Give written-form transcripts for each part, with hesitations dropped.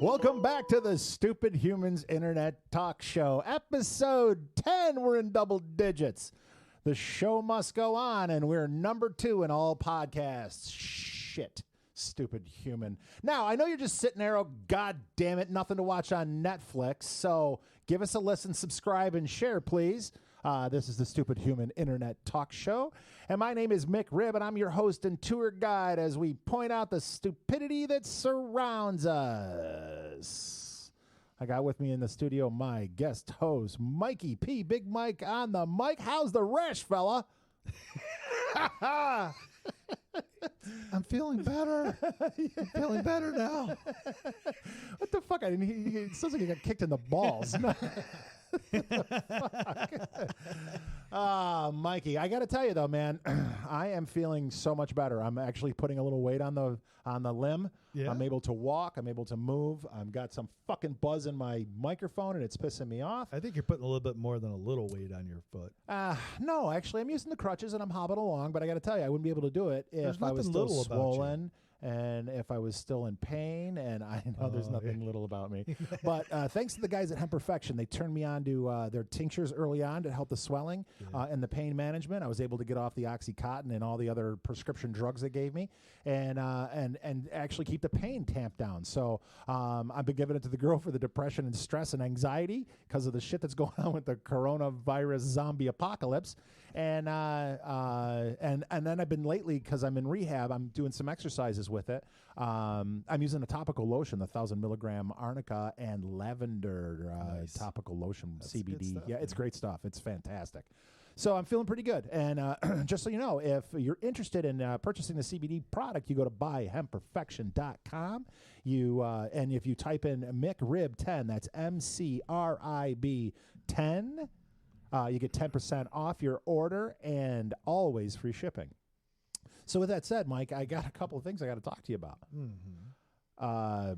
Welcome back to the Stupid Humans Internet Talk Show. Episode 10, we're in double digits. The show must go on, and we're number 2 in all podcasts. Shit, stupid human. Now, I know you're just sitting there, oh, God damn it, nothing to watch on Netflix, so give us a listen, subscribe, and share, please. This is the Stupid Human Internet Talk Show, and my name is Mick Ribb, and I'm your host and tour guide as we point out the stupidity that surrounds us. I got with me in the studio my guest host, Mikey P. Big Mike on the mic. How's the rash, fella? I'm feeling better. I'm feeling better now. What the fuck? It sounds like he got kicked in the balls. Mikey, I got to tell you though, man, I am feeling so much better. I'm actually putting a little weight on the limb. Yeah. I'm able to walk. I'm able to move. I've got some fucking buzz in my microphone, and it's pissing me off. I think you're putting a little bit more than a little weight on your foot. No, actually, I'm using the crutches and I'm hobbling along. But I got to tell you, I wouldn't be able to do it if I was still swollen. And if I was still in pain, and I know there's nothing little about me. But thanks to the guys at Hemp Perfection, they turned me on to their tinctures early on to help the swelling and the pain management. I was able to get off the Oxycontin and all the other prescription drugs they gave me, and actually keep the pain tamped down. So I've been giving it to the girl for the depression and stress and anxiety because of the shit that's going on with the coronavirus zombie apocalypse. And then I've been lately, because I'm in rehab, I'm doing some exercises with it. I'm using a topical lotion, the 1,000 milligram arnica and lavender topical lotion. That's CBD. Stuff, it's great stuff. It's fantastic. So I'm feeling pretty good. And just so you know, if you're interested in purchasing the CBD product, you go to buyhempperfection.com. And if you type in McRib10, that's MCRIB 10. You get 10% off your order and always free shipping. So with that said, Mike, I got a couple of things I got to talk to you about. Mm-hmm.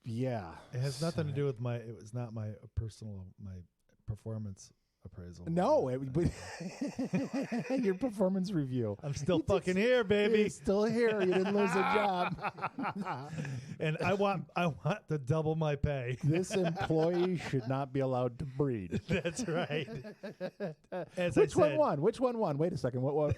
Yeah. It has nothing to do with it was not my performance appraisal. No, your performance review. I'm still fucking here, baby. You're still here. You didn't lose a job. And I want to double my pay. This employee should not be allowed to breed. That's right. Which one won? Which one won? Wait a second. What?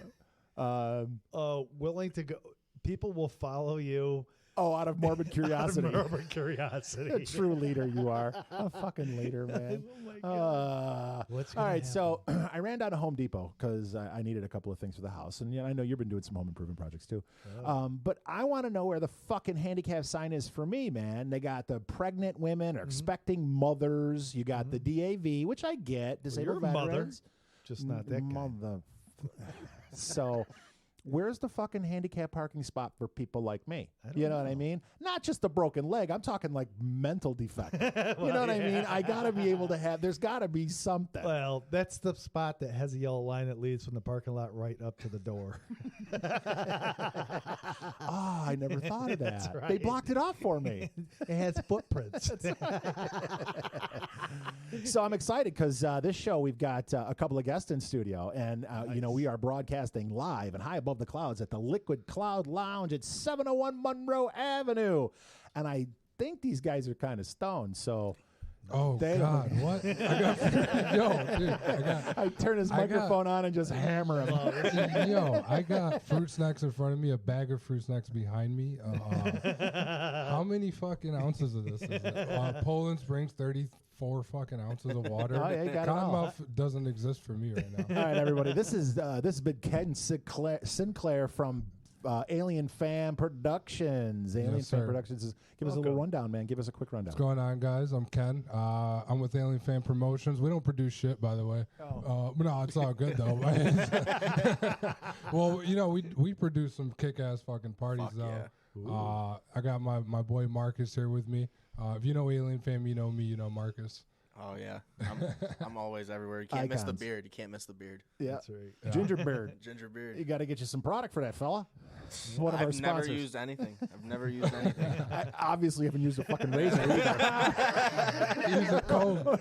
Willing to go. People will follow you. Oh, out of morbid curiosity. Out of morbid curiosity. A true leader you are. A fucking leader, man. Oh, my God. All right, happen? So I ran down to Home Depot because I needed a couple of things for the house. And I know you've been doing some home improvement projects, too. Oh. But I want to know where the fucking handicap sign is for me, man. They got the pregnant women or expecting mothers. You got the DAV, which I get. Disabled veterans. Mother. Just not that guy. So... where's the fucking handicap parking spot for people like me? You know what I mean? Not just a broken leg. I'm talking like mental defect. You know what I mean? I got to be able to have, there's got to be something. Well, that's the spot that has a yellow line that leads from the parking lot right up to the door. I never thought of that. Right. They blocked it off for me. It has footprints. So I'm excited because this show, we've got a couple of guests in studio. And, nice. We are broadcasting live and high above the clouds at the Liquid Cloud Lounge at 701 Monroe Avenue. And I think these guys are kind of stoned, so... Oh, God, what? I turn his microphone on and just hammer him. I got fruit snacks in front of me, a bag of fruit snacks behind me. How many fucking ounces of this is it? Poland Springs, 34 fucking ounces of water. Oh, yeah, you got Cottonmouth doesn't exist for me right now. All right, everybody. This has been Ken Sinclair from Alien Fan Productions. Alien Fan Productions. Give us a little rundown, man. Give us a quick rundown. What's going on, guys? I'm Ken. I'm with Alien Fan Promotions. We don't produce shit, by the way. But no, it's all good, though. Well, we produce some kick-ass fucking parties, though. Yeah. I got my boy Marcus here with me. If you know Alien Fan, you know me, you know Marcus. Oh, yeah. I'm always everywhere. You can't miss the beard. You can't miss the beard. Yeah. That's right. Yeah. Ginger beard. Ginger beard. You got to get you some product for that, fella. One of our sponsors. I've never used anything. I obviously haven't used a fucking razor either. Use a comb.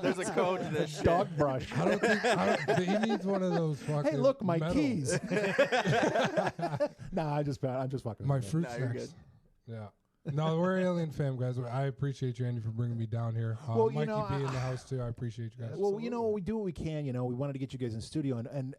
There's a code to this shit. Dog brush. I don't think he needs one of those fucking. Hey, look, my metal. Keys. Nah, I'm just fucking. My fruit You're snacks. good. Yeah. No, we're Alien fam, guys. I appreciate you, Andy, for bringing me down here. Well, Mikey B in the house, too. I appreciate you guys. Well, we do what we can. We wanted to get you guys in studio. And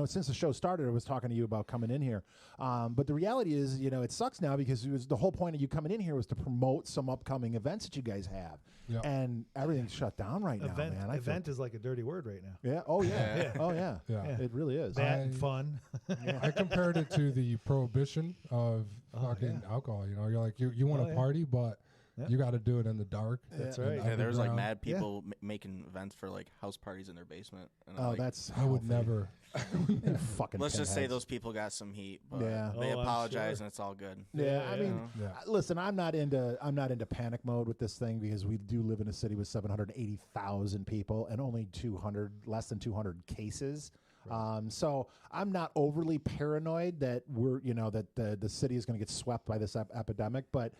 since the show started, I was talking to you about coming in here. But the reality is, it sucks now because the whole point of you coming in here was to promote some upcoming events that you guys have. Yep. And everything's shut down right now, man. Event is like a dirty word right now. Yeah. Oh, yeah. Oh, yeah. It really is. That and fun. I compared it to the prohibition of fucking alcohol. You're like, you want to party, but you got to do it in the dark. That's right. Yeah, there's like mad people making events for like house parties in their basement. And I would never. Fucking let's just say those people got some heat, but they apologize and it's all good. Yeah, I mean, listen, I'm not into panic mode with this thing because we do live in a city with 780,000 people and only less than 200 cases. Right. So I'm not overly paranoid that that the city is going to get swept by this epidemic, but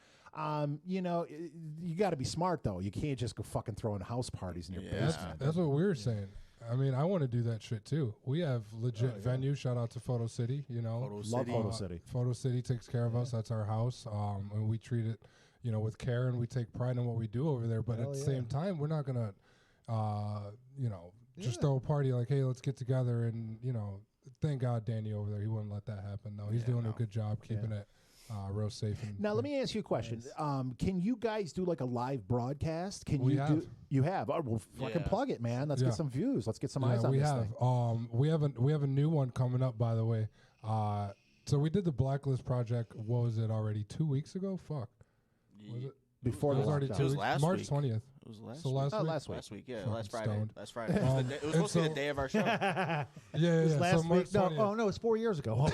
you got to be smart though. You can't just go fucking throwing house parties in your basement. That's what we were saying. I mean, I want to do that shit too. We have legit venue. Shout out to Photo City. Love Photo City. Photo City takes care of us. That's our house. And we treat it, with care, and we take pride in what we do over there. But at the same time, we're not gonna, just throw a party like, hey, let's get together and thank God Danny over there. He wouldn't let that happen though. He's doing a good job keeping it real safe. Now let me ask you a question. Nice. Can you guys do like a live broadcast? You have? Oh, well, fucking plug it, man. Let's get some views. Let's get some eyes on this thing. We have a new one coming up, by the way. So we did the Blacklist project. What was it already? 2 weeks ago? Fuck. Was it? Before it was already 2 weeks. March 20th. It was last week. Last week, yeah. Last Friday. Stoned. Last Friday. It was supposed to be the day of our show. It was last week. No, it was 4 years ago.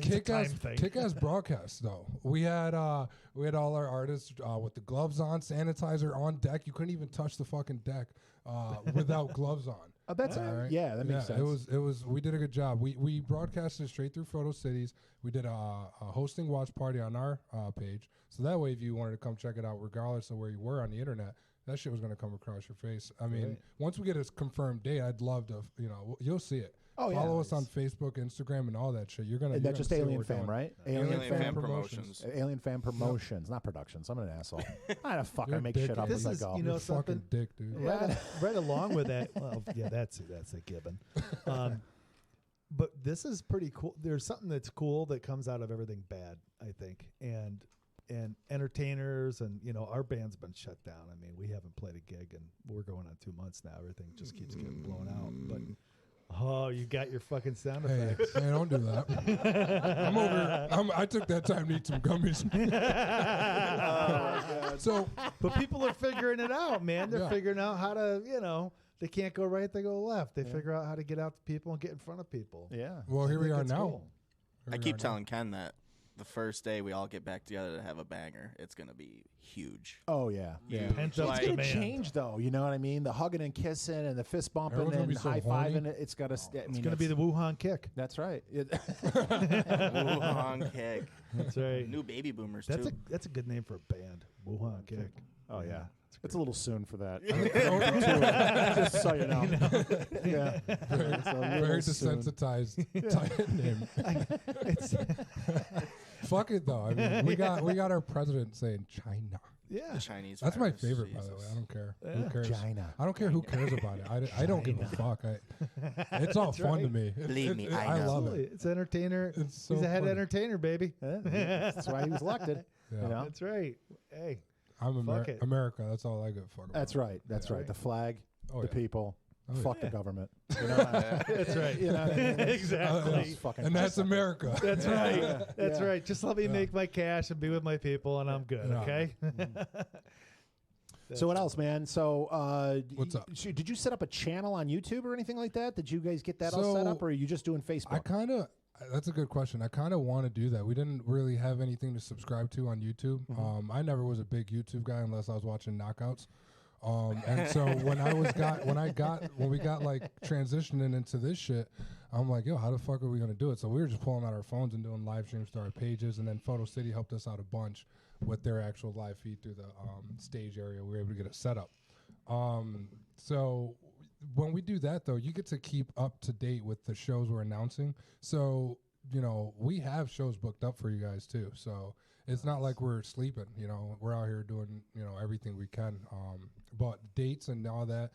Kick-ass broadcast, though. We had all our artists with the gloves on, sanitizer on deck. You couldn't even touch the fucking deck without gloves on. Oh, that's right. Yeah, that makes sense. It was. We did a good job. We broadcasted straight through Photo Cities. We did a hosting watch party on our page, so that way, if you wanted to come check it out, regardless of where you were on the internet, that shit was going to come across your face. I mean, once we get a confirmed date, I'd love to. You'll see it. Follow us on Facebook, Instagram, and all that shit. You're gonna. That's just Alien Fam, right? Alien Fam Promotions. Alien Fam Promotions, not productions. I'm an asshole. I make shit up as I go. You're something, fucking dick, dude. Right along with that. Well, yeah, that's a given. But this is pretty cool. There's something that's cool that comes out of everything bad, I think, and entertainers and our band's been shut down. I mean, we haven't played a gig and we're going on 2 months now. Everything just keeps getting blown out, but. Oh, you got your fucking sound effects. Hey, don't do that. I'm over. I took that time to eat some gummies. But people are figuring it out, man. They're figuring out how to, they can't go right, they go left. They figure out how to get out to people and get in front of people. Yeah. Well, here we are now. Cool. I keep telling Ken that the first day we all get back together to have a banger, it's going to be huge. Oh, yeah. Pent up it's going to change, though. You know what I mean? The hugging and kissing and the fist bumping and high-fiving. It's got to... It's going to be the Wuhan kick. That's right. Wuhan kick. That's right. New baby boomers, too. That's a good name for a band. Wuhan kick. Oh, yeah. It's a little soon for that. Just so you know. Yeah. Very desensitized name. Fuck it though. I mean, we got our president saying China. Yeah, the Chinese. That's virus. my favorite, by the way. I don't care. Who cares? China. I don't care who cares about it. I don't give a fuck. It's all fun to me. Believe me, I know. love it. It's entertainer. It's so He's a head funny. entertainer, baby. That's why he was elected. Yeah. That's right. Hey. I'm America. That's all I give a fuck about. That's right. That's right. The flag, the people. Fuck the government. That's right. Exactly. And that's America. That's right. That's right. Just let me make my cash and be with my people, and I'm good. Okay. So what else, man? So what's up? Did you set up a channel on YouTube or anything like that? Did you guys get that all set up, or are you just doing Facebook? That's a good question. I kind of want to do that. We didn't really have anything to subscribe to on YouTube. I never was a big YouTube guy unless I was watching Knockouts. And so when we got like transitioning into this shit, I'm like, yo, how the fuck are we gonna do it? So we were just pulling out our phones and doing live streams to our pages, and then Photo City helped us out a bunch with their actual live feed through the stage area. We were able to get it set up. So when we do that, though, you get to keep up to date with the shows we're announcing. So we have shows booked up for you guys too. So it's not like we're sleeping. We're out here doing everything we can. But dates and all that.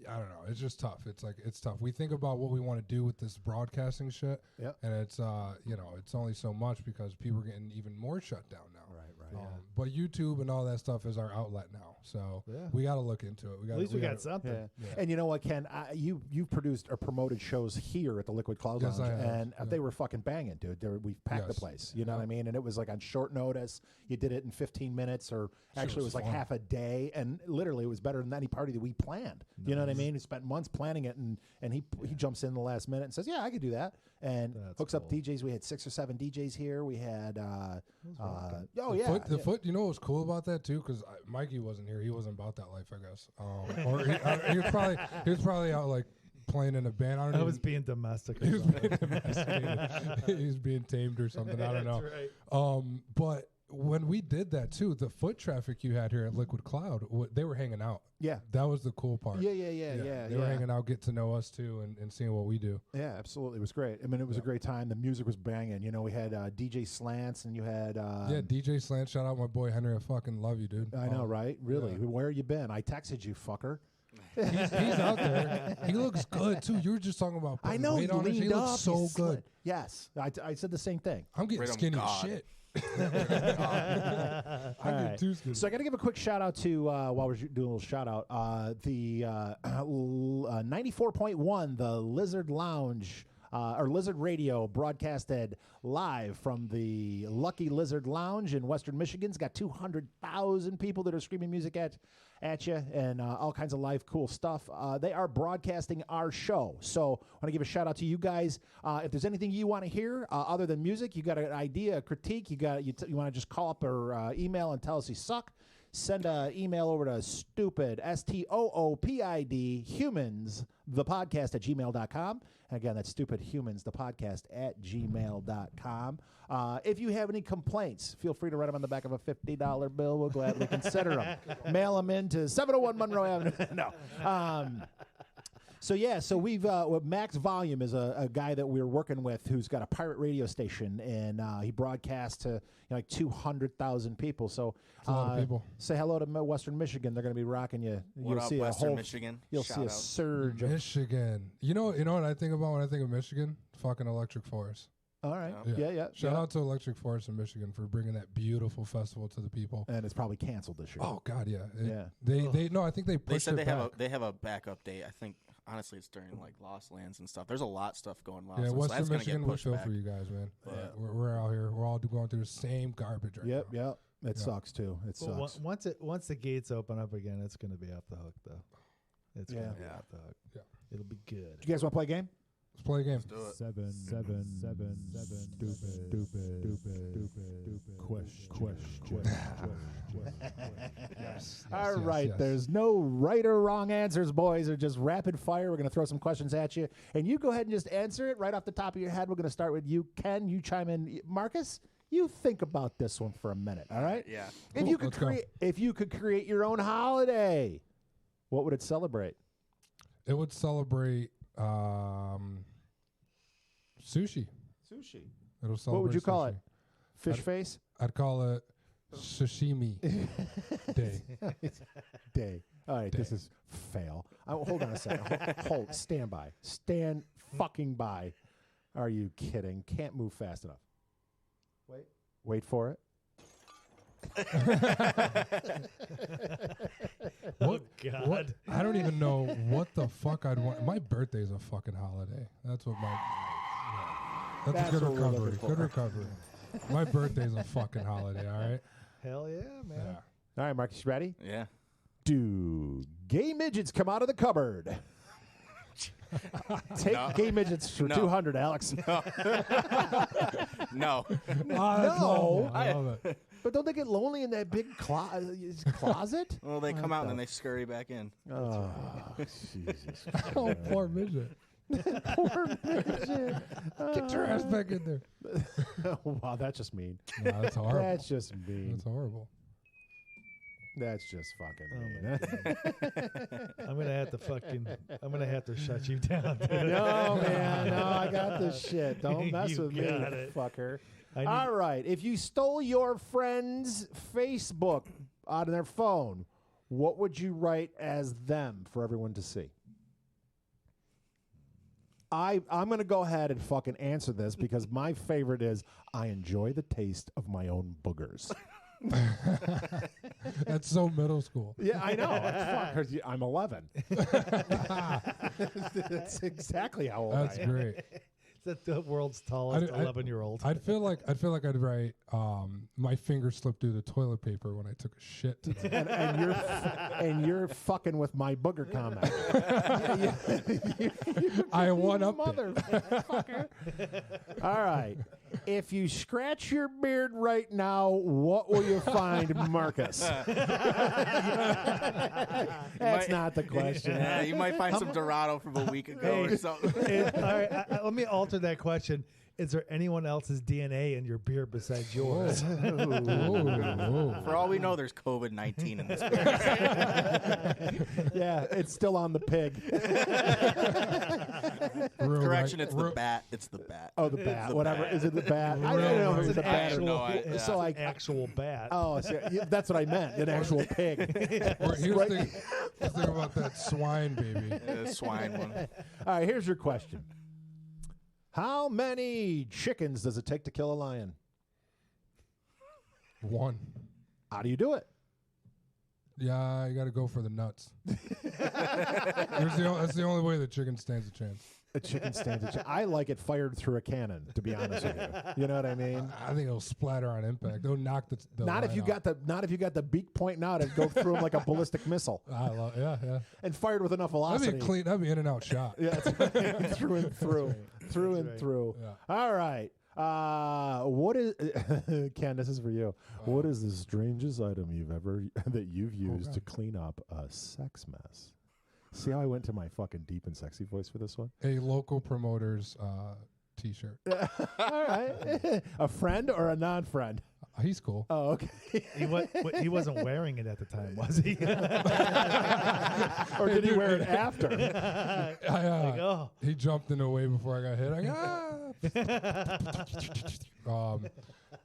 I don't know. It's just tough. It's tough. We think about what we want to do with this broadcasting shit, and it's it's only so much because people are getting even more shut down now. Right. But YouTube and all that stuff is our outlet now, so we got to look into it. At least we got something. Yeah. And you know what, Ken? You've produced or promoted shows here at the Liquid Cloud Lounge, and they were fucking banging, dude. We packed the place. You know what I mean? And it was like on short notice. You did it in 15 minutes, or actually it was like half a day, and literally it was better than any party that we planned. You know what I mean? He spent months planning it, and he jumps in the last minute and says, "Yeah, I could do that," and hooks up DJs. We had 6 or 7 DJs here. We had the foot. You know what was cool about that too? Because Mikey wasn't here. He wasn't about that life, I guess. Or he was probably out like playing in a band. I was being domestic. He was being domesticated. He was being tamed or something. I don't know. That's right. But when we did that too, the foot traffic you had here at Liquid Cloud, they were hanging out. Yeah, that was the cool part. Yeah. They were hanging out, get to know us too, and seeing what we do. Yeah, absolutely. It was great. I mean, it was a great time. The music was banging. We had DJ Slants, and you had DJ Slants. Shout out my boy Henry. I fucking love you, dude. I know, right? Really? Yeah. Where you been? I texted you, fucker. He's out there. He looks good too. You were just talking about putting weight on him. He looks so good. Yes, I said the same thing. I'm getting skinny as shit. So I got to give a quick shout out to while we're doing a little shout out the 94.1 the Lizard Lounge or Lizard Radio broadcasted live from the Lucky Lizard Lounge in Western Michigan. It's got 200,000 people that are screaming music at you and all kinds of live cool stuff. They are broadcasting our show. So I want to give a shout out to you guys. If there's anything you want to hear other than music, you got an idea, a critique, you want to just call up or email and tell us you suck, send an email over to Stoopid, STOOPID, humans, the podcast at gmail.com. Again, that's Stupid Humans, the podcast at gmail.com. If you have any complaints, feel free to write them on the back of a $50 bill. We'll gladly consider them. Mail them in to 701 Monroe Avenue. No. So we've Max Volume is a guy that we're working with who's got a pirate radio station, and he broadcasts to like 200,000 people. So a lot of people. Say hello to Western Michigan. They're going to be rocking you. What up, Western Michigan? You'll see a surge of Michigan. You know what I think about when I think of Michigan? Fucking Electric Forest. All right. Yeah. Shout out to Electric Forest in Michigan for bringing that beautiful festival to the people. And it's probably canceled this year. Oh God, yeah. I think they pushed They said it back. they have a backup date. I think honestly it's during like Lost Lands and stuff. There's a lot of stuff going on. Yeah, so Western that's Michigan, we feel back. for you guys, man. We're out here. We're all going through the same garbage right now. Yep. It sucks too. It sucks. Once the gates open up again, it's going to be off the hook though. It's going to be off the hook. Yeah. It'll be good. You guys want to play a game? Let's play a game. Do it. Seven. Stupid. Question. All right. Yes. There's no right or wrong answers, boys. They're just rapid fire. We're going to throw some questions at you, and you go ahead and just answer it right off the top of your head. We're going to start with you, Ken. You chime in, Marcus. You think about this one for a minute. All right. Yeah. If you could create your own holiday, what would it celebrate? It would celebrate sushi. It'll celebrate. What would you call sushi. it? Fish face? I'd call it sashimi day. All right, this is fail. Hold on a second. Stand by. Stand fucking by. Are you kidding? Can't move fast enough. Wait for it. Oh God! What? I don't even know what the fuck I'd want. My birthday's a fucking holiday. That's what my. Yeah. That's a good recovery. Good recovery. My birthday's a fucking holiday. All right. Hell yeah, man! Yeah. All right, Marcus, you ready? Yeah. Do gay midgets come out of the cupboard? Take gay midgets for 200, Alex. No. No. I love it. But don't they get lonely in that big closet? Well, they come out and then they scurry back in. Oh, Jesus. Oh, poor midget. Poor midget. Get your ass back in there. Wow, that's just mean. No, that's horrible. That's just mean. That's horrible. That's just fucking mean. I'm gonna have to shut you down. Dude. No, man, no, I got this shit. Don't mess with me, fucker. All right, if you stole your friend's Facebook out of their phone, what would you write as them for everyone to see? I'm going to go ahead and fucking answer this because my favorite is, I enjoy the taste of my own boogers. That's so middle school. Yeah, I know. It's fun. I'm 11. That's exactly how old I am. That's great. It's the world's tallest 11-year-old. I'd feel like I'd write, my finger slipped through the toilet paper when I took a shit today. and you're fucking with my booger comment. I one up motherfucker. All right. If you scratch your beard right now, what will you find, Marcus? That's not the question. Yeah, you might find some Dorado from a week ago or something. All right, let me alter that question. Is there anyone else's DNA in your beard besides yours? For all we know, there's COVID-19 in this beard. Yeah, it's still on the pig. Correction, it's the bat. It's the bat. Oh, the bat. Whatever. Is it the bat? I don't know if it's the bat or no. So like actual bat. Oh, so, that's what I meant. An actual pig. Here's the thing about that swine baby. The swine one. All right, here's your question. How many chickens does it take to kill a lion? 1. How do you do it? Yeah, you got to go for the nuts. That's the only way the chicken stands a chance. A chicken stands a chance. I like it fired through a cannon, to be honest with you. You know what I mean? I think it'll splatter on impact. It'll knock the not if you got the beak pointing out and go through them like a ballistic missile. Yeah. And fired with enough velocity. That'd be clean. That'd be in and out shot. Yeah, through and through, through. Yeah. All right. What is Ken? This is for you. What is the strangest item that you've used to clean up a sex mess? See how I went to my fucking deep and sexy voice for this one? A local promoter's T-shirt. All right. A friend or a non-friend? He's cool. Oh, okay. He wasn't wearing it at the time, was he? Or did he wear it after? He jumped in the way before I got hit.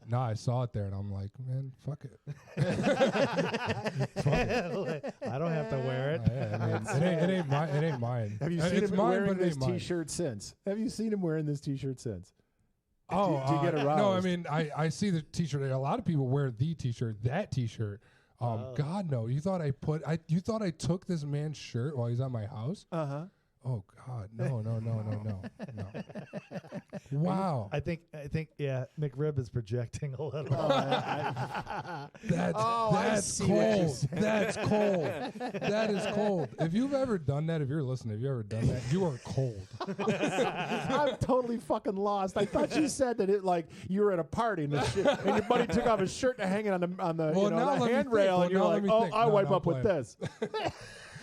No, I saw it there, and I'm like, man, fuck it. I don't have to wear it. It ain't mine. Have you seen him wearing this T-shirt since? Have you seen him wearing this T-shirt since? Oh, do you get aroused? No, I mean, I see the T-shirt. A lot of people wear the T-shirt, that T-shirt. God, no. You thought I took this man's shirt while he's at my house? Uh-huh. Oh God, no. Wow. I think McRib is projecting a little. That's cold. That's cold. That is cold. If you've ever done that, if you're listening, if you ever done that, you are cold. I'm totally fucking lost. I thought you said that you were at a party and your buddy took off his shirt to hang it on the handrail, and you're like, I wipe up with this.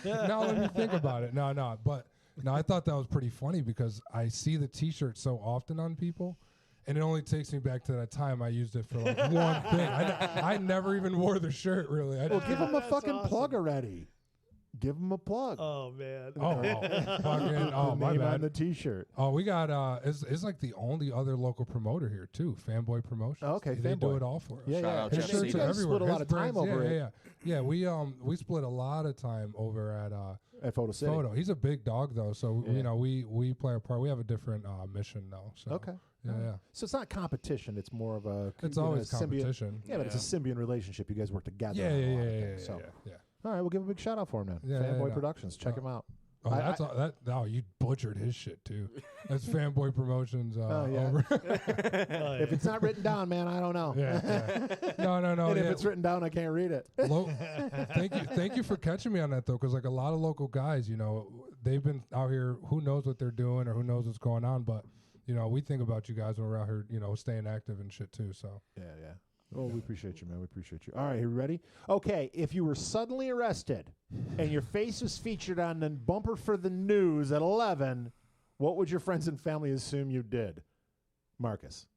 Now let me think about it. But I thought that was pretty funny because I see the T-shirt so often on people, and it only takes me back to that time I used it for like one thing. I never even wore the shirt, really. Well, give him a fucking plug already. Give him a plug. Oh, man. My bad. On the T-shirt. Oh, we got, it's like the only other local promoter here, too, Fanboy Promotions. Oh, okay, They do it all for us. Yeah, Shout out His Jeff shirts are Stevens. everywhere. Split a lot of time over it. Yeah, we split a lot of time over at Photo City. He's a big dog though, so we play our part. We have a different mission though. So okay. Yeah. So it's not competition. It's more of a. It's always competition. Yeah, but it's a symbiont relationship. You guys work together. Yeah. All right, we'll give a big shout out for him then. Fanboy Productions. Check him out. Oh, you butchered his shit too. That's Fanboy Promotions. Over. If it's not written down, man, I don't know. No. And if it's written down, I can't read it. Thank you for catching me on that though, because like a lot of local guys, they've been out here. Who knows what they're doing or who knows what's going on? But we think about you guys when we're out here, staying active and shit too. So yeah. Oh, we appreciate you, man. We appreciate you. All right, you ready? Okay, if you were suddenly arrested and your face was featured on the bumper for the news at 11, what would your friends and family assume you did? Marcus.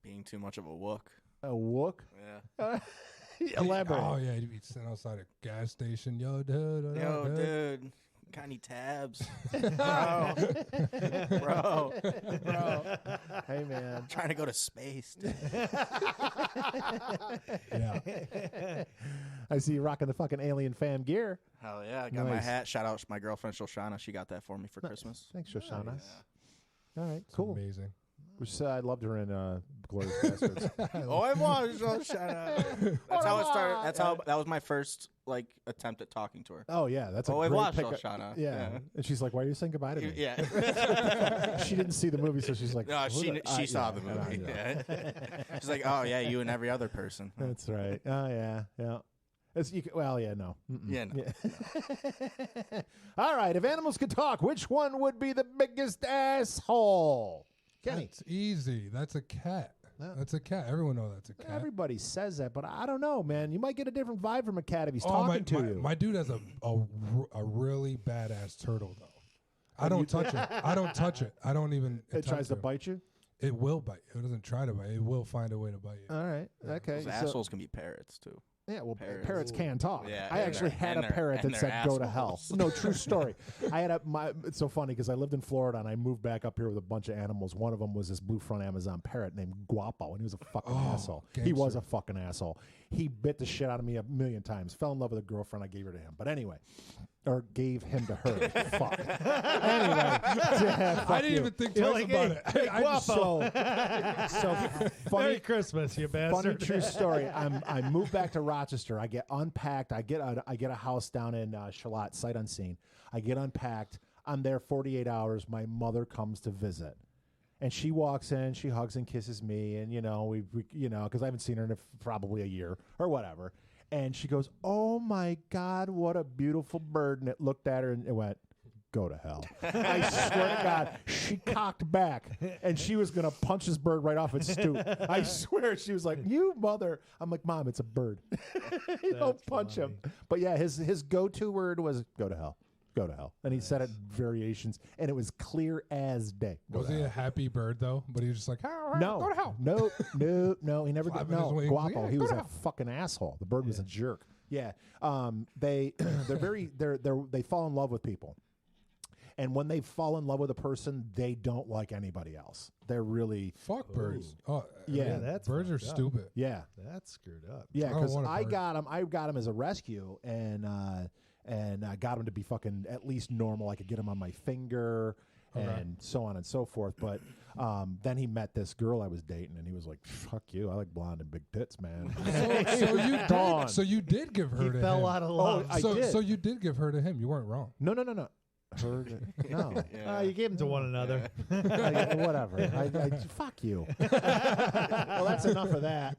Being too much of a wook. A wook? Yeah. Elaborate. Oh yeah, you'd be sitting outside a gas station. Yo, dude. Dude. Got any tabs? Bro. Bro. Hey, man. Trying to go to space. Yeah. I see you rocking the fucking Alien Fam gear. Hell yeah. I got my Nice. hat. Shout out to my girlfriend, Shoshana. She got that for me for Christmas. Thanks, Shoshana. Nice. All right, It's cool. amazing. Which I loved her in Glorious Bastards. Oh, I was Shoshana. That's how it started. That's how that was my first attempt at talking to her. Oh yeah, that's a Oh, I great watched pickup. Shoshana. Yeah. And she's like, "Why are you saying goodbye to me?" Yeah. She didn't see the movie, so she's like, No, "Who she the-" saw yeah, the movie. yeah. Yeah. She's like, oh yeah, you and every other person. That's right. Oh yeah, yeah. Well, yeah, no. Mm-mm. Yeah, no. All right. If animals could talk, which one would be the biggest asshole? Kenny. That's easy. That's a cat. Yeah. That's a cat. Everyone knows that's a cat. Everybody says that, but I don't know, man. You might get a different vibe from a cat if he's talking to you. My dude has a really badass turtle though. I don't touch it. I don't touch it. I don't even. It tries to bite you. It will bite you. It doesn't try to bite. It will find a way to bite you. All right. Okay. Those assholes can be parrots too. Yeah, well, Parrots. parrots can talk. Yeah, I and actually they're- had and a they're- parrot and that they're said "Go to hell." assholes. No, true story. I had it's so funny because I lived in Florida and I moved back up here with a bunch of animals. One of them was this blue front Amazon parrot named Guapo, and he was a fucking asshole. He was a fucking asshole. He bit the shit out of me a million times. Fell in love with a girlfriend. I gave her to him. But anyway, or gave him to her. Fuck. Anyway, I didn't even think twice about it. I just so funny. Merry Christmas, you Funny bastard. true story. I moved back to Rochester. I get unpacked. I get a house down in Charlotte, sight unseen. I get unpacked. I'm there 48 hours. My mother comes to visit, and she walks in. She hugs and kisses me, and we because I haven't seen her in probably a year or whatever. And she goes, "Oh my God, what a beautiful bird!" And it looked at her and it went, "Go to hell." I swear to God, she cocked back and she was going to punch this bird right off its stoop. I swear. She was like, "You mother." I'm like, "Mom, it's a bird." You don't punch him. But yeah, his go-to word was "Go to hell. Go to hell." And he said it in variations and it was clear as day. Was he a happy bird though? But he was just like, No, go to hell. No, he never did. Flapping his No, wings. Guapo, Yeah, he go was to a hell. fucking asshole. The bird was a jerk. Yeah, they they fall in love with people, and when they fall in love with a person, they don't like anybody else. They're really Fuck birds. Oh Yeah, that's birds are fucked up. stupid. yeah. That's screwed up. Yeah, I don't because want a I bird. got him. I got him as a rescue, and I got him to be fucking at least normal. I could get him on my finger, and so on and so forth. But then he met this girl I was dating, and he was like, "Fuck you! I like blonde and big tits, man." So you did give her He to fell him. out of love. I did. So you did give her to him. You weren't wrong. No. Her, no. You gave them to one another. Whatever. I fuck you. Well, that's enough of that.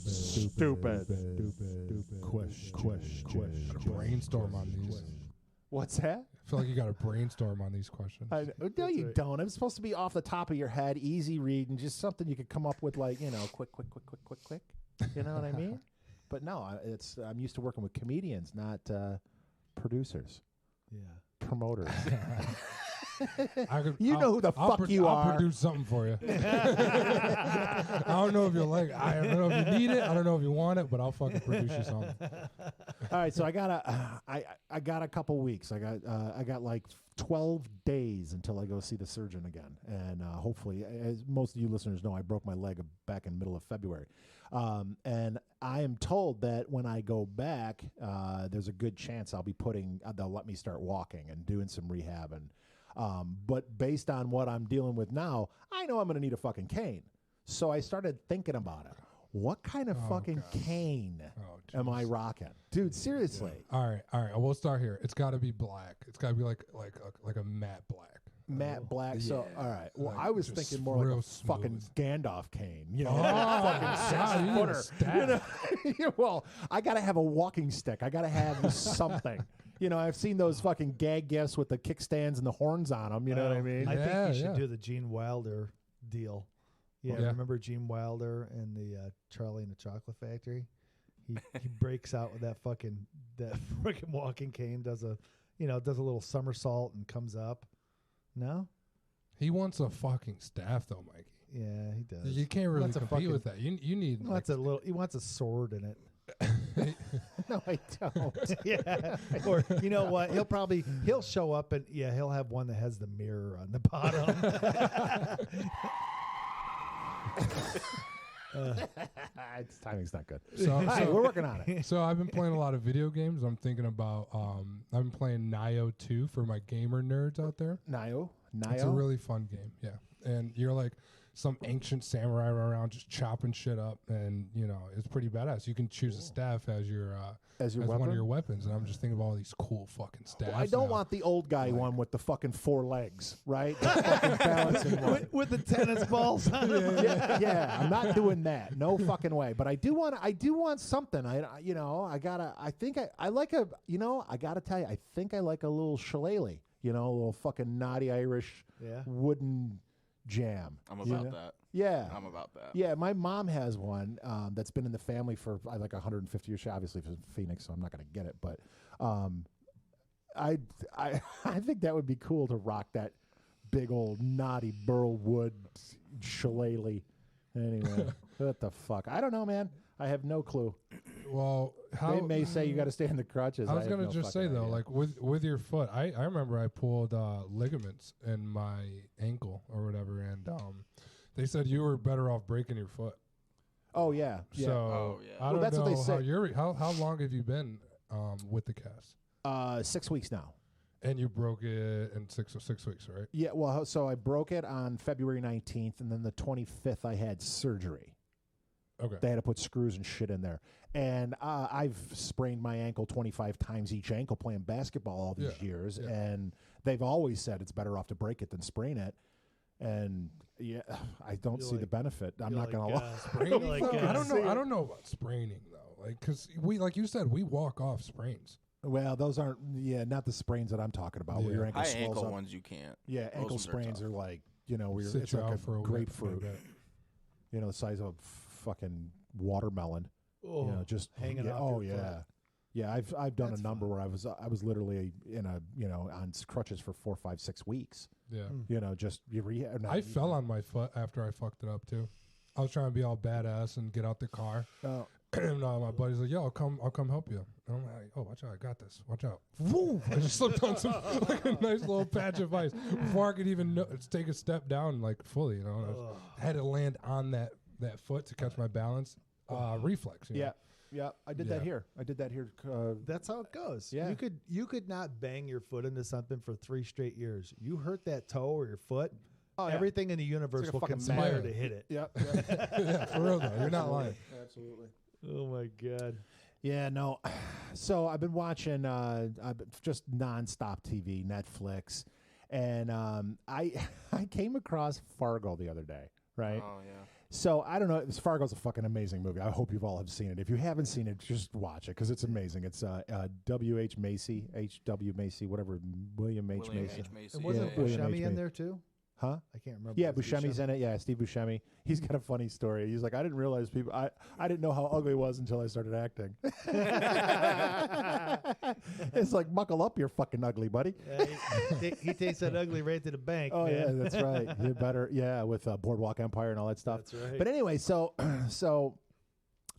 Stupid. Question. Brainstorm on these. What's that? I feel like you got to brainstorm on these questions. No, you don't. It's supposed to be off the top of your head, easy read, and just something you could come up with, like, quick. You know what I mean? But no, I'm used to working with comedians, not producers, Yeah. promoters. I'll who the fuck you are. I'll produce something for you. I don't know if you'll like it. I don't know if you need it. I don't know if you want it, but I'll fucking produce you something. All right, so I got a couple weeks. I got like 12 days until I go see the surgeon again, and hopefully, as most of you listeners know, I broke my leg back in the middle of February, and I am told that when I go back, there's a good chance they'll let me start walking and doing some rehab and. But based on what I'm dealing with now, I know I'm going to need a fucking cane. So I started thinking about it. What kind of fucking cane am I rocking? Dude, seriously. Yeah. All right. We'll start here. It's got to be black. It's got to be like a matte black. Matte black. So, all right. Well, Like I was just thinking more like real a fucking Gandalf cane. God, you need a staff. Well, I got to have a walking stick. I got to have something. I've seen those fucking gag gifts with the kickstands and the horns on them. You know what I mean? I think you Yeah. should do the Gene Wilder deal. Yeah, Yeah. remember Gene Wilder and the Charlie and the Chocolate Factory? He breaks out with that freaking walking cane, does a little somersault and comes up. No? He wants a fucking staff though, Mikey. Yeah, he does. You can't really compete with that. You need. He wants a sword in it. No, I don't. Yeah. Or you know what? He'll show up and he'll have one that has the mirror on the bottom. Timing's not good. So we're working on it. So I've been playing a lot of video games. I'm thinking about I've been playing Nioh 2 for my gamer nerds out there. Nioh. It's a really fun game, yeah. And you're like some ancient samurai around just chopping shit up, and it's pretty badass. You can choose a staff as one of your weapons, and I'm just thinking about all these cool fucking staffs. I don't want the old guy one with the fucking 4 legs, right? The fucking balancing one. With the tennis balls on them. Yeah, I'm not doing that. No fucking way. But I do want something. I gotta tell you, I think I like a little shillelagh, a little fucking naughty Irish wooden jam. I'm about that. Yeah. I'm about that. Yeah, my mom has one that's been in the family for like 150 years. She obviously from Phoenix, so I'm not going to get it. But I think that would be cool to rock that big old knotty burl wood shillelagh. Anyway, what the fuck? I don't know, man. I have no clue. Well, they may say you got to stay in the crutches. I was going to just say though, like with your foot, I remember I pulled ligaments in my ankle or whatever, and they said you were better off breaking your foot. Oh yeah. So I don't know what they say. How long have you been with the cast? 6 weeks now. And you broke it in 6 weeks, right? Yeah. Well, so I broke it on February 19th, and then the 25th I had surgery. Okay. They had to put screws and shit in there. And I've sprained my ankle 25 times each ankle playing basketball all these years. Yeah. And they've always said it's better off to break it than sprain it. And I don't see the benefit. I'm not going to lie. I don't know about spraining though. Like, cause like you said, we walk off sprains. Well, those aren't, not the sprains that I'm talking about. Where your ankle swells ankle up. ones you can't. Yeah, ankle sprains are like, where it's like a grapefruit. The size of a fucking watermelon. Oh, just hanging off. Oh yeah, yeah. I've done a number where I was literally in on crutches for 4, 5, 6 weeks. Yeah. Just I fell on my foot after I fucked it up too. I was trying to be all badass and get out the car. Oh. And my buddy's like, "Yo, I'll come help you." And I'm like, "Oh, watch out! I got this. Watch out!" Woo! I just slipped on some like a nice little patch of ice before I could even take a step down like fully. I had to land on that foot to catch my balance. Reflex. Yeah. I did that here. That's how it goes. Yeah. You could not bang your foot into something for 3 straight years. You hurt that toe or your foot. Oh, yeah. Everything in the universe will conspire to hit it. Yep. Yeah, for real though. You're not lying. Absolutely. Oh my God. Yeah, no. So I've been watching just nonstop TV, Netflix, and I came across Fargo the other day. Right. Oh yeah. So I don't know. Fargo's a fucking amazing movie. I hope you've all have seen it. If you haven't seen it, just watch it because it's amazing. It's W.H. Macy, H.W. Macy, whatever, William H. Macy. And wasn't Buscemi in there too? Huh? I can't remember. Yeah, Buscemi's in it. Yeah, Steve Buscemi. He's got a funny story. He's like, I didn't realize people. I didn't know how ugly it was until I started acting. It's like, buckle up, you're fucking ugly, buddy. He takes that ugly right to the bank. Oh man. yeah, that's right. You better, with Boardwalk Empire and all that stuff. That's right. But anyway, so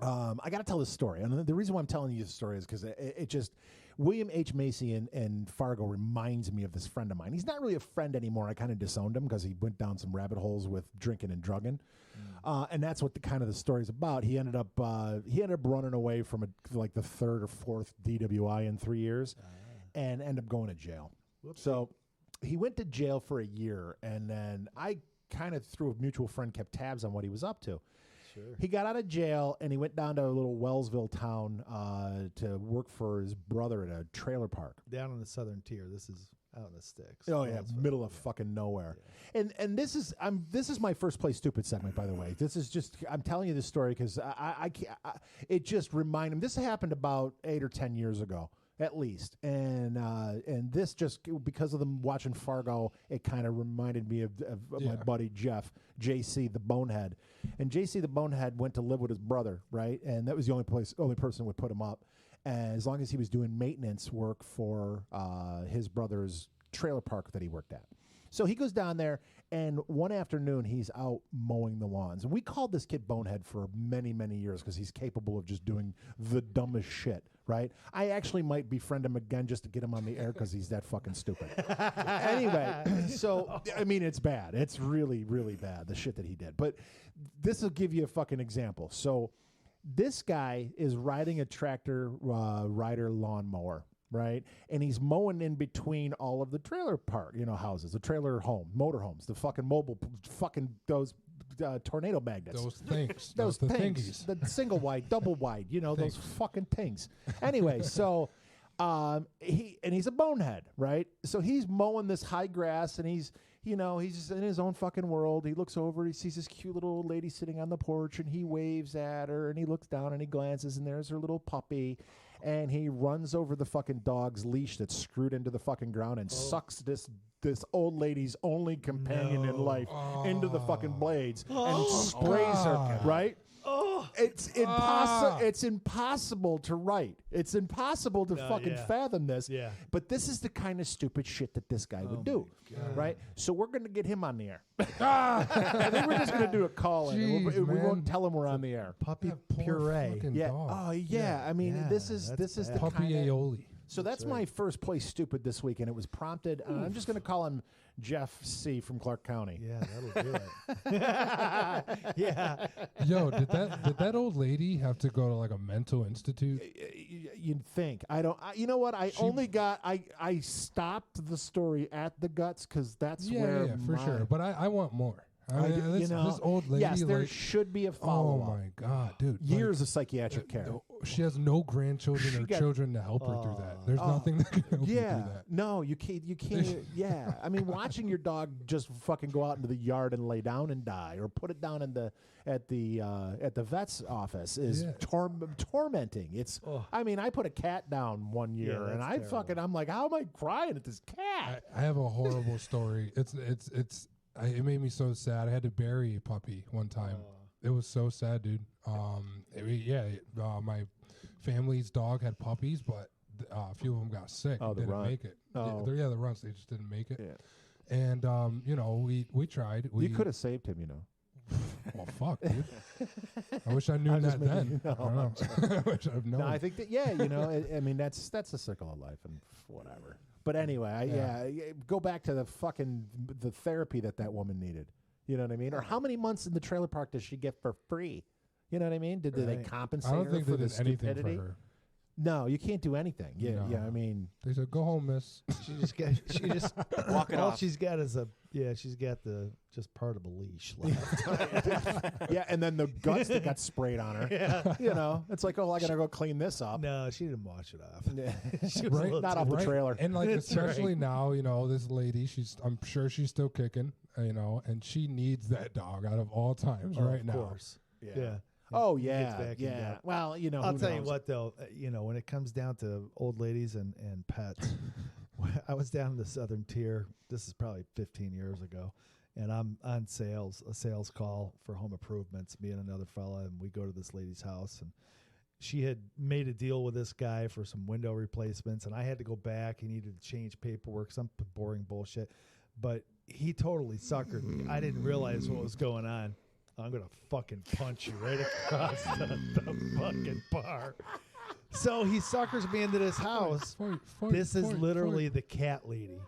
I got to tell this story, and the reason why I'm telling you this story is because it just. William H. Macy and Fargo reminds me of this friend of mine. He's not really a friend anymore. I kind of disowned him because he went down some rabbit holes with drinking and drugging, and that's what the story's about. He ended up running away from the 3rd or 4th DWI in 3 years, and ended up going to jail. Whoopsie. So he went to jail for a year, and then I kind of through a mutual friend kept tabs on what he was up to. Sure. He got out of jail and he went down to a little Wellsville town to work for his brother at a trailer park. Down in the southern tier. This is out in the sticks. Oh yeah, middle of fucking nowhere. Yeah. And this is my first Play Stupid segment, by the way. This is just I'm telling you this story because it just reminded me. This happened about 8 or 10 years ago. At least, and this just because of them watching Fargo, it kind of reminded me of my buddy Jeff, JC the Bonehead, and JC the Bonehead went to live with his brother, right? And that was the only person would put him up, as long as he was doing maintenance work for his brother's trailer park that he worked at. So he goes down there, And one afternoon, he's out mowing the lawns. And we called this kid Bonehead for many, many years because he's capable of just doing the dumbest shit, right? I actually might befriend him again just to get him on the air because he's that fucking stupid. Anyway, so, I mean, it's bad. It's really, really bad, the shit that he did. But this will give you a fucking example. So this guy is riding a tractor rider lawnmower. Right, and he's mowing in between all of the trailer park, houses, the trailer home, motorhomes, the fucking mobile, fucking those tornado magnets, those things, the single wide, double wide, those fucking things. Anyway, so he's a bonehead, right? So he's mowing this high grass, and he's just in his own fucking world. He looks over, he sees this cute little old lady sitting on the porch, and he waves at her, and he looks down and he glances, and there's her little puppy. And he runs over the fucking dog's leash that's screwed into the fucking ground and sucks this old lady's only companion in life into the fucking blades and sprays her, right? It's impossible. It's impossible to write. It's impossible to fucking fathom this. Yeah. But this is the kind of stupid shit that this guy would do, right? So we're going to get him on the air. I think we're just going to do a call in. We won't tell him we're on the air. Puppy puree. Yeah. Dog. Oh yeah. I mean, this is the puppy kind of aioli. So that's my first place stupid this week, and it was prompted. I'm just going to call him Jeff C. from Clark County. Yeah, that'll do it. Yeah. Yo, did that old lady have to go to like a mental institute? You'd think. I don't. You know what? I stopped the story at the guts because that's where. Yeah, for sure. But I want more. This old lady. Yes, there should be a follow-up. Oh my God, dude! Years of psychiatric care. She has no grandchildren or children to help her through that. There's nothing that can help her through that. No, you can't. Yeah, I mean, watching your dog just fucking go out into the yard and lay down and die, or put it down at the vet's office is tormenting. It's. I mean, I put a cat down one year, and I'm like, how am I crying at this cat? I have a horrible story. It made me so sad. I had to bury a puppy one time. It was so sad, dude. My family's dog had puppies, but a few of them got sick. Oh, didn't make it. Oh. The runts, they just didn't make it. Yeah. And we tried. You could have saved him, Well, fuck, dude. I wish I knew that then. I don't know. I wish I'd known. No, I think that I mean that's the circle of life and whatever. But anyway, go back to the therapy that woman needed. You know what I mean? Or how many months in the trailer park does she get for free? You know what I mean? Did they compensate her for the stupidity? For her. No, you can't do anything. Yeah, No. yeah. I mean, they said, "Go home, miss." She just walking all off. she's got is she's got just part of a leash left. yeah, and then the guts that got sprayed on her. Yeah. It's like, I gotta go clean this up. No, she didn't wash it off. She was not off the trailer. And especially now, this lady, I'm sure she's still kicking, and she needs that dog out of all times right now. Of course. Yeah. Oh yeah, yeah. Well, I'll tell you what though, when it comes down to old ladies and pets, I was down in the Southern Tier. This is probably 15 years ago, and I'm on a sales call for home improvements. Me and another fella, and we go to this lady's house, and she had made a deal with this guy for some window replacements, and I had to go back. He needed to change paperwork, some boring bullshit, but he totally suckered me. I didn't realize what was going on. I'm going to fucking punch you right across the fucking bar. So he suckers me into this house. This is literally the cat lady.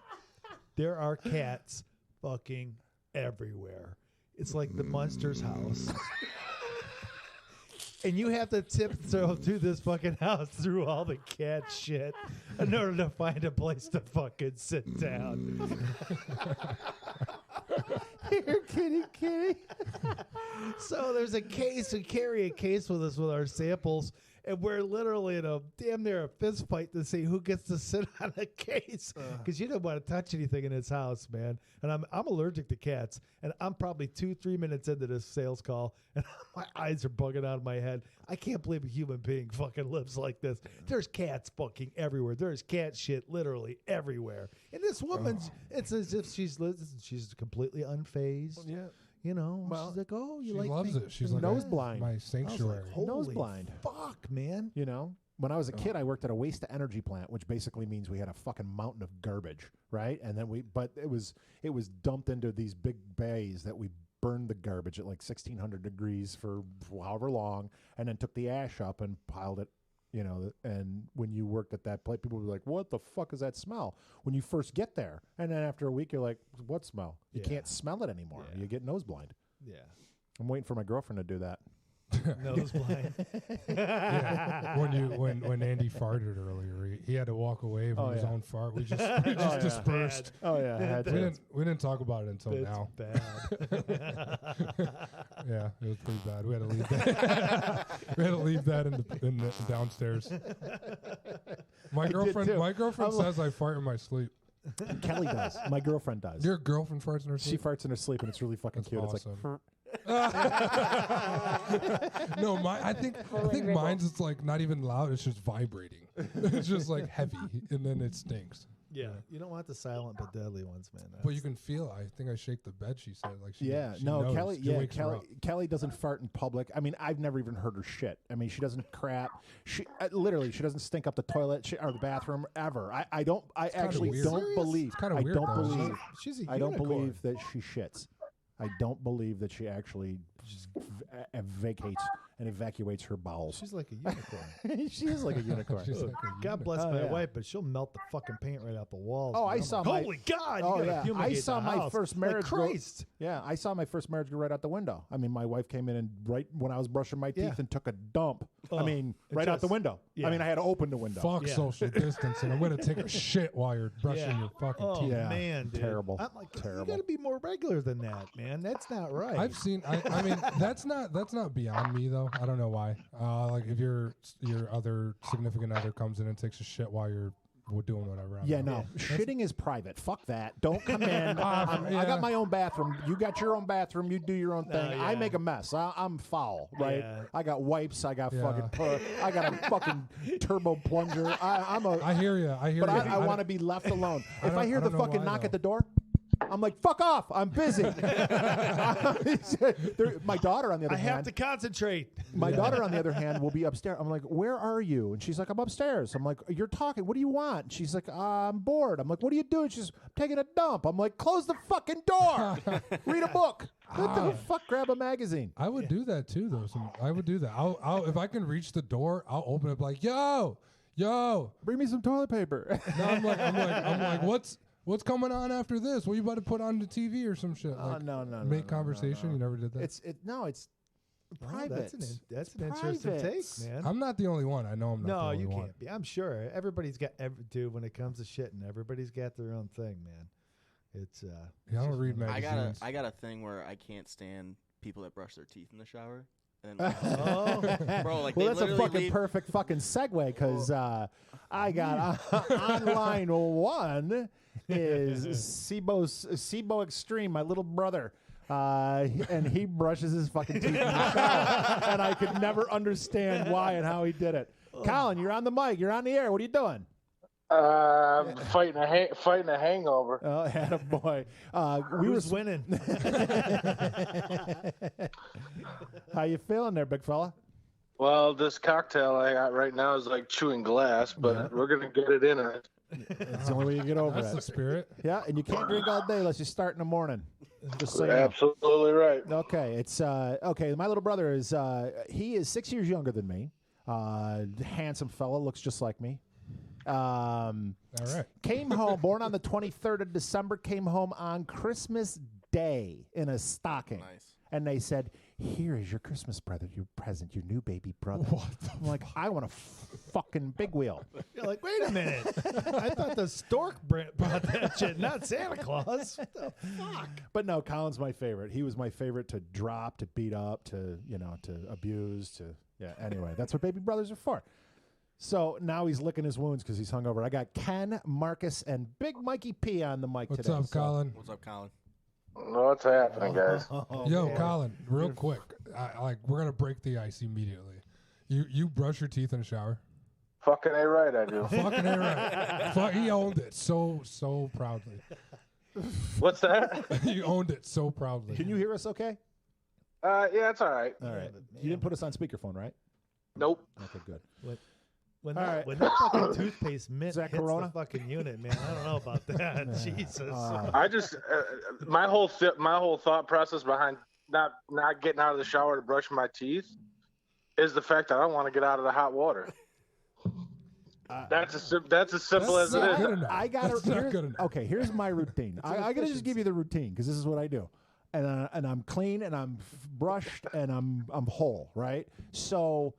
There are cats fucking everywhere. It's like the Munsters house. And you have to tiptoe through this fucking house through all the cat shit in order to find a place to fucking sit down. Here, kitty. So there's a case. We carry a case with us with our samples, and we're literally in a damn near a fist fight to see who gets to sit on a case because you don't want to touch anything in his house, man. And I'm allergic to cats, and I'm probably 2-3 minutes into this sales call, and my eyes are bugging out of my head. I can't believe a human being fucking lives like this. There's cats fucking everywhere. There's cat shit literally everywhere. And this woman's, it's as if she's completely unfazed. Yeah. She's like, oh, you she like loves me? it. She's like, nose blind. My sanctuary. Holy Nose blind. Fuck, man. when I was a kid, I worked at a waste-to-energy plant, which basically means we had a fucking mountain of garbage, right? And then but it was dumped into these big bays that we burned the garbage at like 1,600 degrees for however long, and then took the ash up and piled it, and when you worked at that place, people were like, what the fuck is that smell? When you first get there. And then after a week, you're like, what smell? You can't smell it anymore. You get nose blind. Yeah. I'm waiting for my girlfriend to do that. Nose blind. Yeah. When Andy farted earlier, he had to walk away from his own fart. We just dispersed. Oh yeah, we didn't talk about it until now. Bad. Yeah, it was pretty bad. We had to leave that. We had to leave that in the downstairs. My girlfriend says I fart in my sleep. Kelly does. My girlfriend does. Your girlfriend farts in her sleep? She farts in her sleep, and it's really fucking cute. Awesome. It's like. No, I think mine's it's like not even loud. It's just vibrating. It's just like heavy, and then it stinks. Yeah, you don't want the silent but deadly ones, man. But you can feel it. I think I shake the bed. She said, like, she no, knows. Kelly. She wakes her up. Kelly doesn't fart in public. I mean, I've never even heard her shit. I mean, she doesn't crap. She literally, she doesn't stink up the toilet or the bathroom ever. I actually don't believe. It's kind of weird. She's a I don't believe that she shits. I don't believe that she actually just evacuates her bowels. She's like a unicorn. She is like a unicorn. God bless my wife, but she'll melt the fucking paint right out the walls. Oh, I saw my. Holy God! Oh yeah, I saw my first marriage. Christ. Yeah, I saw my first marriage go right out the window. I mean, my wife came in and right when I was brushing my teeth and took a dump. I mean, right out the window. Yeah. I mean, I had to open the window. Fuck social distancing. I'm gonna take a shit while you're brushing your fucking teeth. Yeah, man, dude. Terrible. I'm like, terrible. You got to be more regular than that, man. That's not right. I've seen. I mean, that's not beyond me though. I don't know why. Like if your other significant other comes in and takes a shit while you're doing whatever. Shitting is private. Fuck that. Don't come in. I got my own bathroom. You got your own bathroom. You do your own thing. I make a mess. I'm foul, right? Yeah. I got wipes. I got fucking. I got a fucking turbo plunger. I hear you. But I want to be left alone. If I hear the fucking knock at the door, I'm like, fuck off. I'm busy. My daughter, on the other hand. I have to concentrate. My daughter, on the other hand, will be upstairs. I'm like, where are you? And she's like, I'm upstairs. I'm like, you're talking. What do you want? She's like, I'm bored. I'm like, what are you doing? She's taking a dump. I'm like, close the fucking door. Read a book. What the fuck? Grab a magazine. I would do that too, though. I would do that. I'll if I can reach the door, I'll open it like, yo, bring me some toilet paper. No, I'm like, What's coming on after this? What are you about to put on the TV or some shit? Like, no. Make conversation. You never did that. It's private. That's an interesting take, man. I'm not the only one. I know I'm not the only one. No, you can't be. I'm sure everybody's got dude. When it comes to shitting, everybody's got their own thing, man. It's I don't read magazines. I got a thing where I can't stand people that brush their teeth in the shower. And bro, like, well, that's a fucking perfect fucking segue because I got on line one is SIBO Extreme, my little brother. And he brushes his fucking teeth in the shower. And I could never understand why and how he did it. Colin, you're on the mic. You're on the air. What are you doing? Fighting a hangover. Oh, attaboy. We were winning. How you feeling there, big fella? Well, this cocktail I got right now is like chewing glass, but we're going to get it in it. It's the only way you get over it. That's the spirit. Yeah, and you can't drink all day unless you start in the morning. Just so you know. Absolutely right. Okay, it's okay. My little brother is he is 6 years younger than me. Handsome fella, looks just like me. All right. Came home, born on the 23rd of December. Came home on Christmas Day in a stocking. Nice. And they said, "Here is your Christmas present, your new baby brother." I'm like, I want a fucking big wheel. You're like, wait a minute. I thought the stork brought that shit, not Santa Claus. What the fuck? But no, Colin's my favorite. He was my favorite to drop, to beat up, to abuse, Anyway, that's what baby brothers are for. So now he's licking his wounds because he's hungover. I got Ken, Marcus, and Big Mikey P on the mic today. What's up, Colin? What's up, Colin? What's happening, guys? Yo, man. Colin, real quick. We're gonna break the ice immediately. You brush your teeth in the shower? Fucking A right, I do. Fucking A right. He owned it so proudly. What's that? He owned it so proudly. Can you hear us okay? Yeah, it's all right. All right. You didn't put us on speakerphone, right? Nope. Okay, good. What? When All that, right. when that fucking toothpaste mint that hits Corona? the fucking unit, man, I don't know about that. Jesus. I just my whole thought process behind not getting out of the shower to brush my teeth is the fact that I don't want to get out of the hot water. That's as simple as it is. I gotta. Okay, here's my routine. I gotta just give you the routine because this is what I do, and I'm clean and I'm brushed and I'm whole, right? So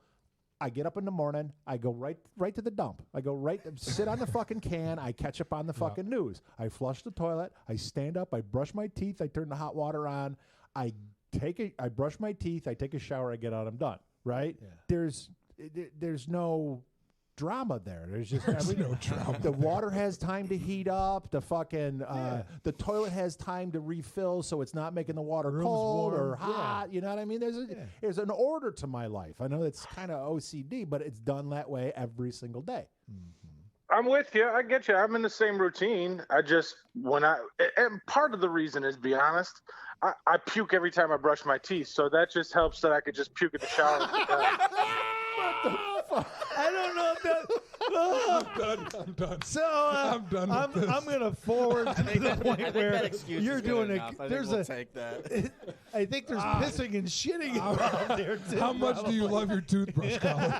I get up in the morning. I go right to the dump. I go sit on the fucking can. I catch up on the fucking news. I flush the toilet. I stand up. I brush my teeth. I turn the hot water on. I brush my teeth. I take a shower. I get out. I'm done. Right? Yeah. There's no drama there. There's just no drama. The water has time to heat up. The fucking the toilet has time to refill, so it's not making the water cold or hot. You know what I mean? There's an order to my life. I know it's kind of OCD, but it's done that way every single day. I'm with you. I get you. I'm in the same routine. I just and part of the reason is, be honest, I puke every time I brush my teeth, so that just helps that I could just puke in the shower. I don't know if that. I'm done. So I'm done. I'm gonna forward to the point where you're doing it. Take that. I think there's pissing and shitting involved there too. How much do you love your toothbrush, Colin?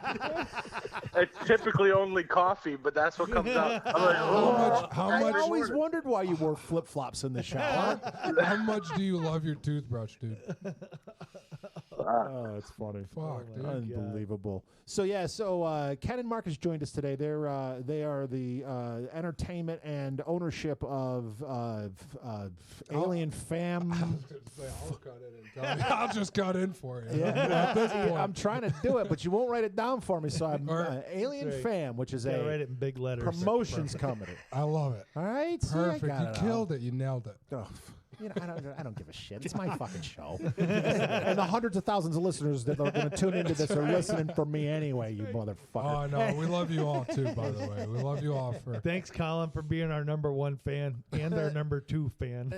It's typically only coffee, but that's what comes out. I'm like, I always wondered why you wore flip flops in the shower. How much do you love your toothbrush, dude? Oh, it's funny. Fuck, dude. Unbelievable. So Ken and Marcus joined us today. They are the entertainment and ownership of Alien Fam. I'll just cut in for you. Yeah, at this point. I'm trying to do it, but you won't write it down for me. So I'm Alien Fam, which is write it in big letters. Promotions company. I love it. All right, perfect. You killed it. You nailed it. Oh. You know, I don't give a shit. It's my fucking show. And the hundreds of thousands of listeners that are going to tune into this are listening for me anyway, you motherfucker. Oh, I know. We love you all, too, by the way. We love you all for... Thanks, Colin, for being our #1 fan and our #2 fan.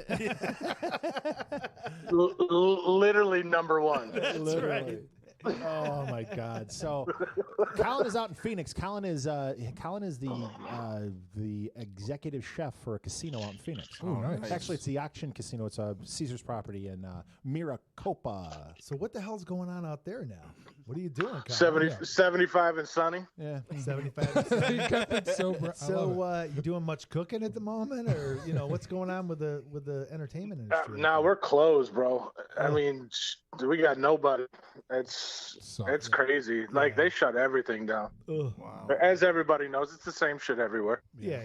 Literally #1. That's literally. Right. Oh my God! So, Colin is out in Phoenix. Colin is the executive chef for a casino out in Phoenix. Oh, nice. Actually, it's the Auction Casino. It's a Caesar's property in Maricopa. So, what the hell's going on out there now? What are you doing, Colin? 75 and sunny. Yeah, 75. He kept it so. You doing much cooking at the moment, or what's going on with the entertainment industry? Now we're closed, bro. I mean, we got nobody. It's crazy. Like they shut everything down. Ugh. Wow. As everybody knows, it's the same shit everywhere. Yeah.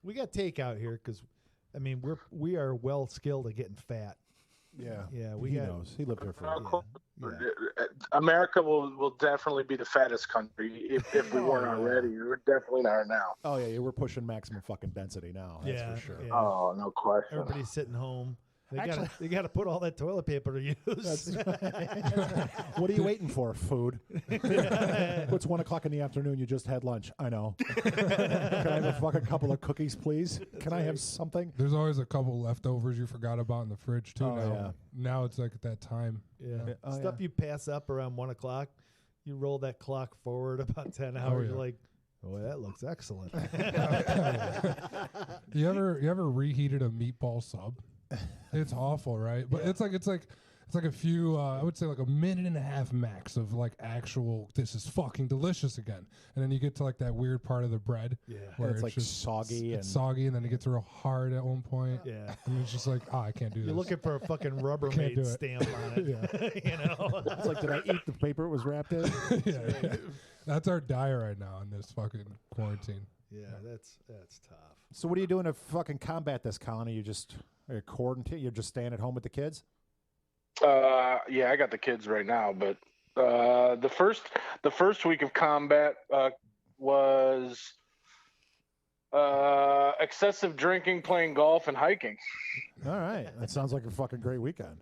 We got takeout here because, we are well skilled at getting fat. Yeah. He knows. He lived there for a while. America will definitely be the fattest country if we weren't already. We're definitely not now. Oh yeah, we're pushing maximum fucking density now. That's for sure. Yeah. Oh, no question. Everybody's sitting home. They got to put all that toilet paper to use. What are you waiting for? Food. It's 1:00 in the afternoon. You just had lunch. I know. Can I have a fucking couple of cookies, please? Can I have something? There's always a couple leftovers you forgot about in the fridge too. Oh, now it's like at that time. Yeah. Stuff you pass up around 1:00. You roll that clock forward about 10 hours. You're like, oh, that looks excellent. You ever reheated a meatball sub? It's awful, right? But it's like a few, I would say like a minute and a half max of like actual, this is fucking delicious again. And then you get to like that weird part of the bread. Yeah. Where it's like just soggy. It's soggy and then it gets real hard at one point. Yeah. And it's just like, I can't do this. You're looking for a fucking Rubbermaid stamp on it. It's like, did I eat the paper it was wrapped in? Yeah. That's our diet right now in this fucking quarantine. Yeah, that's tough. So what are you doing to fucking combat this, Colin? Are you just quarantine? You're just staying at home with the kids? Yeah, I got the kids right now, but the first week of combat was excessive drinking, playing golf, and hiking. All right, that sounds like a fucking great weekend.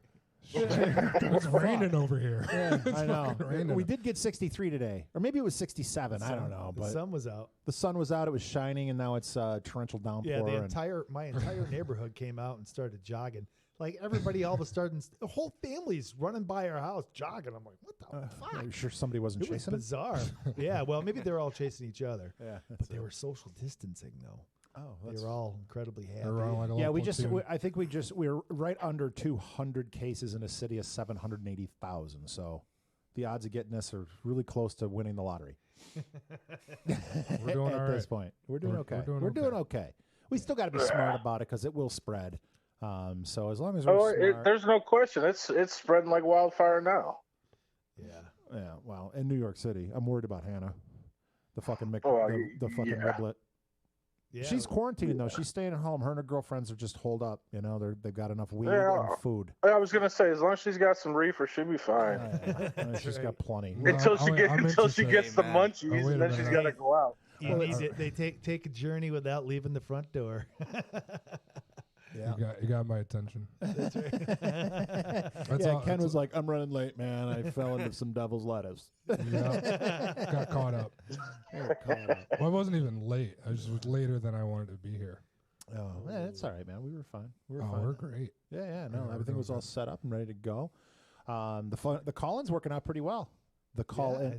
It's raining over here. Yeah, I know. We did get 63 today, or maybe it was 67. I don't know. But the sun was out. The sun was out. It was shining, and now it's torrential downpour. Yeah, my entire neighborhood came out and started jogging. Like everybody all of a sudden, the whole family's running by our house jogging. I'm like, what the fuck? Are you sure somebody wasn't It was chasing him? bizarre. Yeah, well, maybe they were all chasing each other. Yeah, But they were social distancing, though. Oh, They were all incredibly happy. Around like a yeah. little I think we're right under 200 cases in a city of 780,000. So the odds of getting this are really close to winning the lottery. We're doing at this point. We're doing okay. We're doing okay. We still got to be smart about it because it will spread. So as long as we're smart, there's no question. It's spreading like wildfire now. Yeah. yeah. Well, in New York City, I'm worried about Hannah, the fucking the fucking riblet. Yeah. She's quarantined though. She's staying at home. Her and her girlfriends are just holed up. You know, they've got enough weed and food. I was gonna say, as long as she's got some reefer, she'll be fine. She's got plenty. Well, until she gets the munchies, and then she's got to go out. They take a journey without leaving the front door. Yeah. You got my attention. That's right. Ken was like, I'm running late, man. I fell into some devil's lettuce. Yeah, got caught up. Well, I wasn't even late. I just was later than I wanted to be here. Oh, yeah, it's all right, man. We were fine. We're great. Yeah. No, everything was all set up and ready to go. The call-in's working out pretty well. The call-in.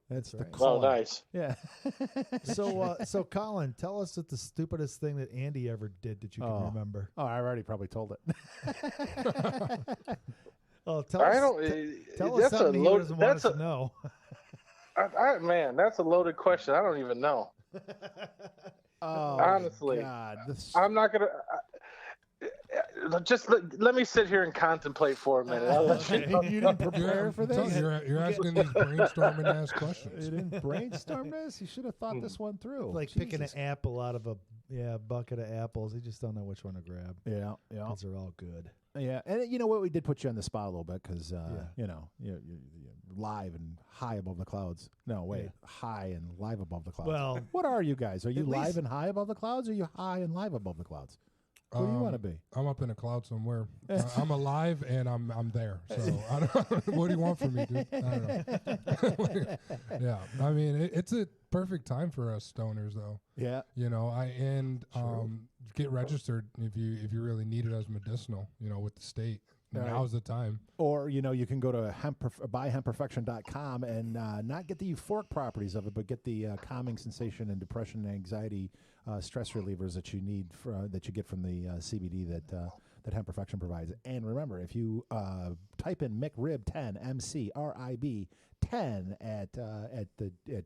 It's the call. Oh, nice. Yeah. So Colin, tell us the stupidest thing that Andy ever did that you can remember. Oh, I already probably told it. Oh, tell us something he doesn't want us to know. Man, that's a loaded question. I don't even know. Oh, honestly, God, I'm not gonna. Just let me sit here and contemplate for a minute. I'll let you know. You didn't prepare for this? You're asking these brainstorming ass questions. You didn't brainstorm this? You should have thought this one through. Like picking an apple out of a bucket of apples. You just don't know which one to grab. Yeah. Because they're all good. Yeah, and you know what? We did put you on the spot a little bit because, you're live and high above the clouds. No, wait, high and live above the clouds. Well, what are you guys? Are you live and high above the clouds, or are you high and live above the clouds? Where do you want to be? I'm up in a cloud somewhere. I'm alive and I'm there. So I don't. What do you want from me, dude? I don't know. Yeah, I mean it's a perfect time for us stoners, though. Yeah, you know, get registered if you really need it as medicinal. You know, with the state. Now's the time. Or, you can go to buyhempperfection.com and not get the euphoric properties of it, but get the calming sensation and depression and anxiety stress relievers that you need that you get from the CBD that Hemp Perfection provides. And remember, if you type in McRib10, MCRIB 10 at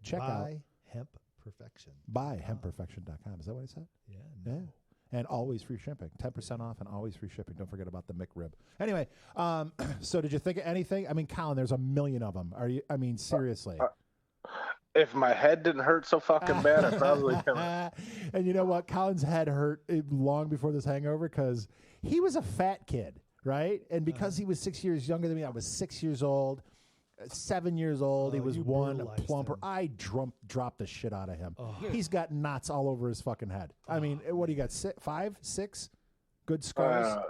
checkout. Buy Hemp Perfection. Buyhempperfection.com. Is that what I said? Yeah. And always free shipping. 10% off and always free shipping. Don't forget about the McRib. Anyway, so did you think of anything? I mean, Colin, there's a million of them. Seriously. If my head didn't hurt so fucking bad, I probably could. And you know what? Colin's head hurt long before this hangover because he was a fat kid, right? And because he was 6 years younger than me, I was 6 years old. 7 years old, he was one plumper. I dropped the shit out of him. He's got knots all over his fucking head. I mean, what do you got? 5, 6 good scars?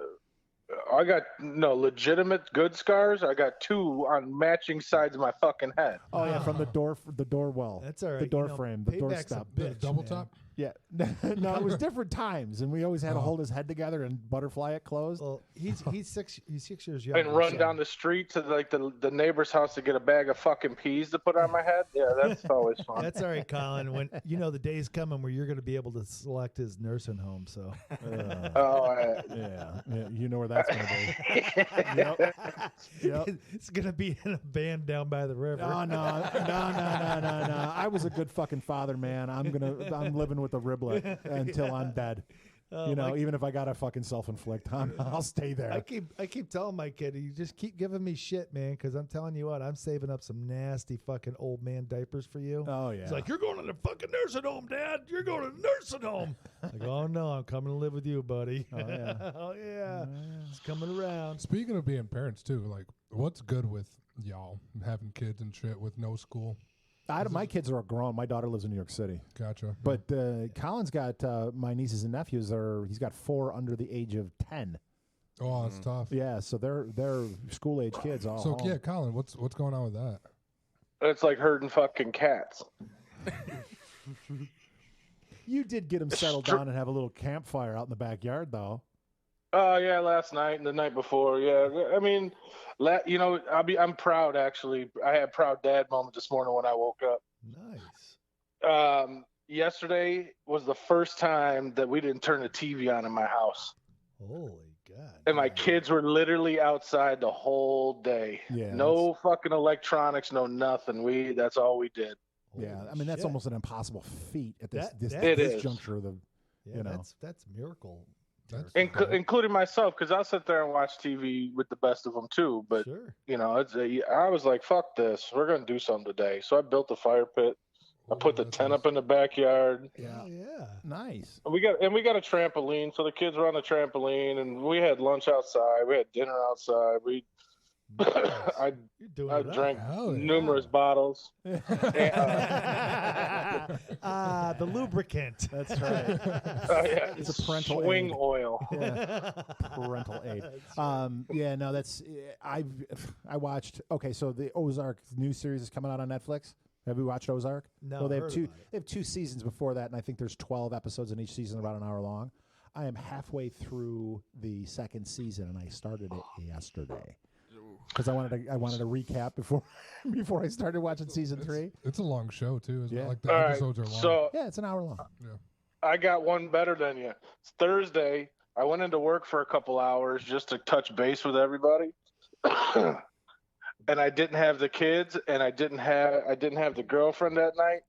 I got legitimate good scars. I got 2 on matching sides of my fucking head. Oh yeah, from the door well. That's all right. The door frame, the doorstep. Double top. Yeah, no, it was different times, and we always had to hold his head together and butterfly it closed. Well, he's 6 years younger. And run down the street to the neighbor's house to get a bag of fucking peas to put on my head. Yeah, that's always fun. That's all right, Colin. When the day's coming where you're going to be able to select his nursing home. So. Yeah, you know where that's going to be. Yep. It's going to be in a band down by the river. No. I was a good fucking father, man. I'm living with a riblet until I'm dead. Even if I got to fucking self-inflict, I'll stay there. I keep telling my kid, you just keep giving me shit, man, because I'm telling you what, I'm saving up some nasty fucking old man diapers for you. Oh, yeah. He's like, you're going to the fucking nursing home, Dad. You're going to the nursing home. I go, oh, no, I'm coming to live with you, buddy. Oh, yeah. Oh, yeah. It's coming around. Speaking of being parents, too, like, what's good with y'all having kids and shit with no school? My kids are all grown. My daughter lives in New York City. Gotcha. But Colin's got my nieces and nephews. He's got 4 under the age of 10. Oh, that's tough. Yeah, so they're school age kids. All so home. Yeah, Colin, what's going on with that? It's like herding fucking cats. You did get them settled down and have a little campfire out in the backyard, though. Oh yeah, last night and the night before. Yeah, I mean, I'm proud actually. I had a proud dad moment this morning when I woke up. Nice. Yesterday was the first time that we didn't turn the TV on in my house. Holy God. And my kids were literally outside the whole day. Yeah, no fucking electronics, no nothing. That's all we did. Yeah, I mean that's almost an impossible feat at this juncture of the. That's a miracle. Including myself, because I'll sit there and watch TV with the best of them too. But sure. I was like, "Fuck this! We're gonna do something today." So I built a fire pit. I put the tent up in the backyard. Yeah, nice. We got a trampoline, so the kids were on the trampoline, and we had lunch outside. We had dinner outside. I drank numerous bottles. The lubricant. That's right. Oh yeah, it's a parental swing aid. oil. Yeah. Parental aid. I watched. Okay, so the Ozark new series is coming out on Netflix. Have you watched Ozark? No. Well, they have 2 seasons before that, and I think there's 12 episodes in each season, about an hour long. I am halfway through the 2nd season, and I started it yesterday because I wanted to recap before I started watching season 3. It's a long show too, isn't it? Like the All episodes are long. So yeah, it's an hour long. Yeah. I got one better than you. It's Thursday. I went into work for a couple hours just to touch base with everybody. And I didn't have the kids, and I didn't have the girlfriend that night,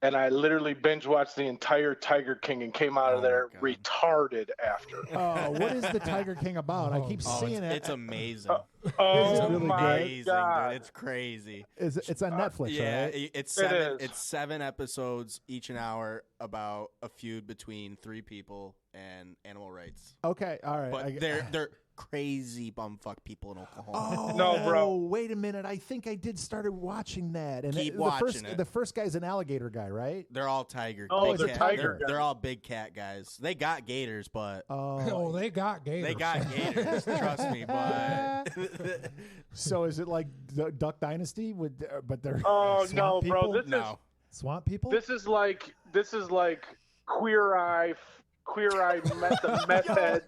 and I literally binge watched the entire Tiger King and came out of there retarded after. Oh, what is the Tiger King about? I keep seeing it. It's amazing. Really amazing, God. dude! It's crazy. It's on Netflix, Yeah, right? it's 7. It's 7 episodes, each an hour, about a feud between 3 people and animal rights. Okay, all right. But they're crazy bumfuck people in Oklahoma. Oh no, bro! Wait a minute. I think I did started watching that. And Keep watching it. The first guy's an alligator guy, right? They're all tiger. Oh, they're tiger guys. They're all big cat guys. They got gators, but Oh, they got gators. they got gators. Trust me, but So is it like Duck Dynasty but they're Oh no, people? bro! no. Swamp people. This is like Queer Eye meth head.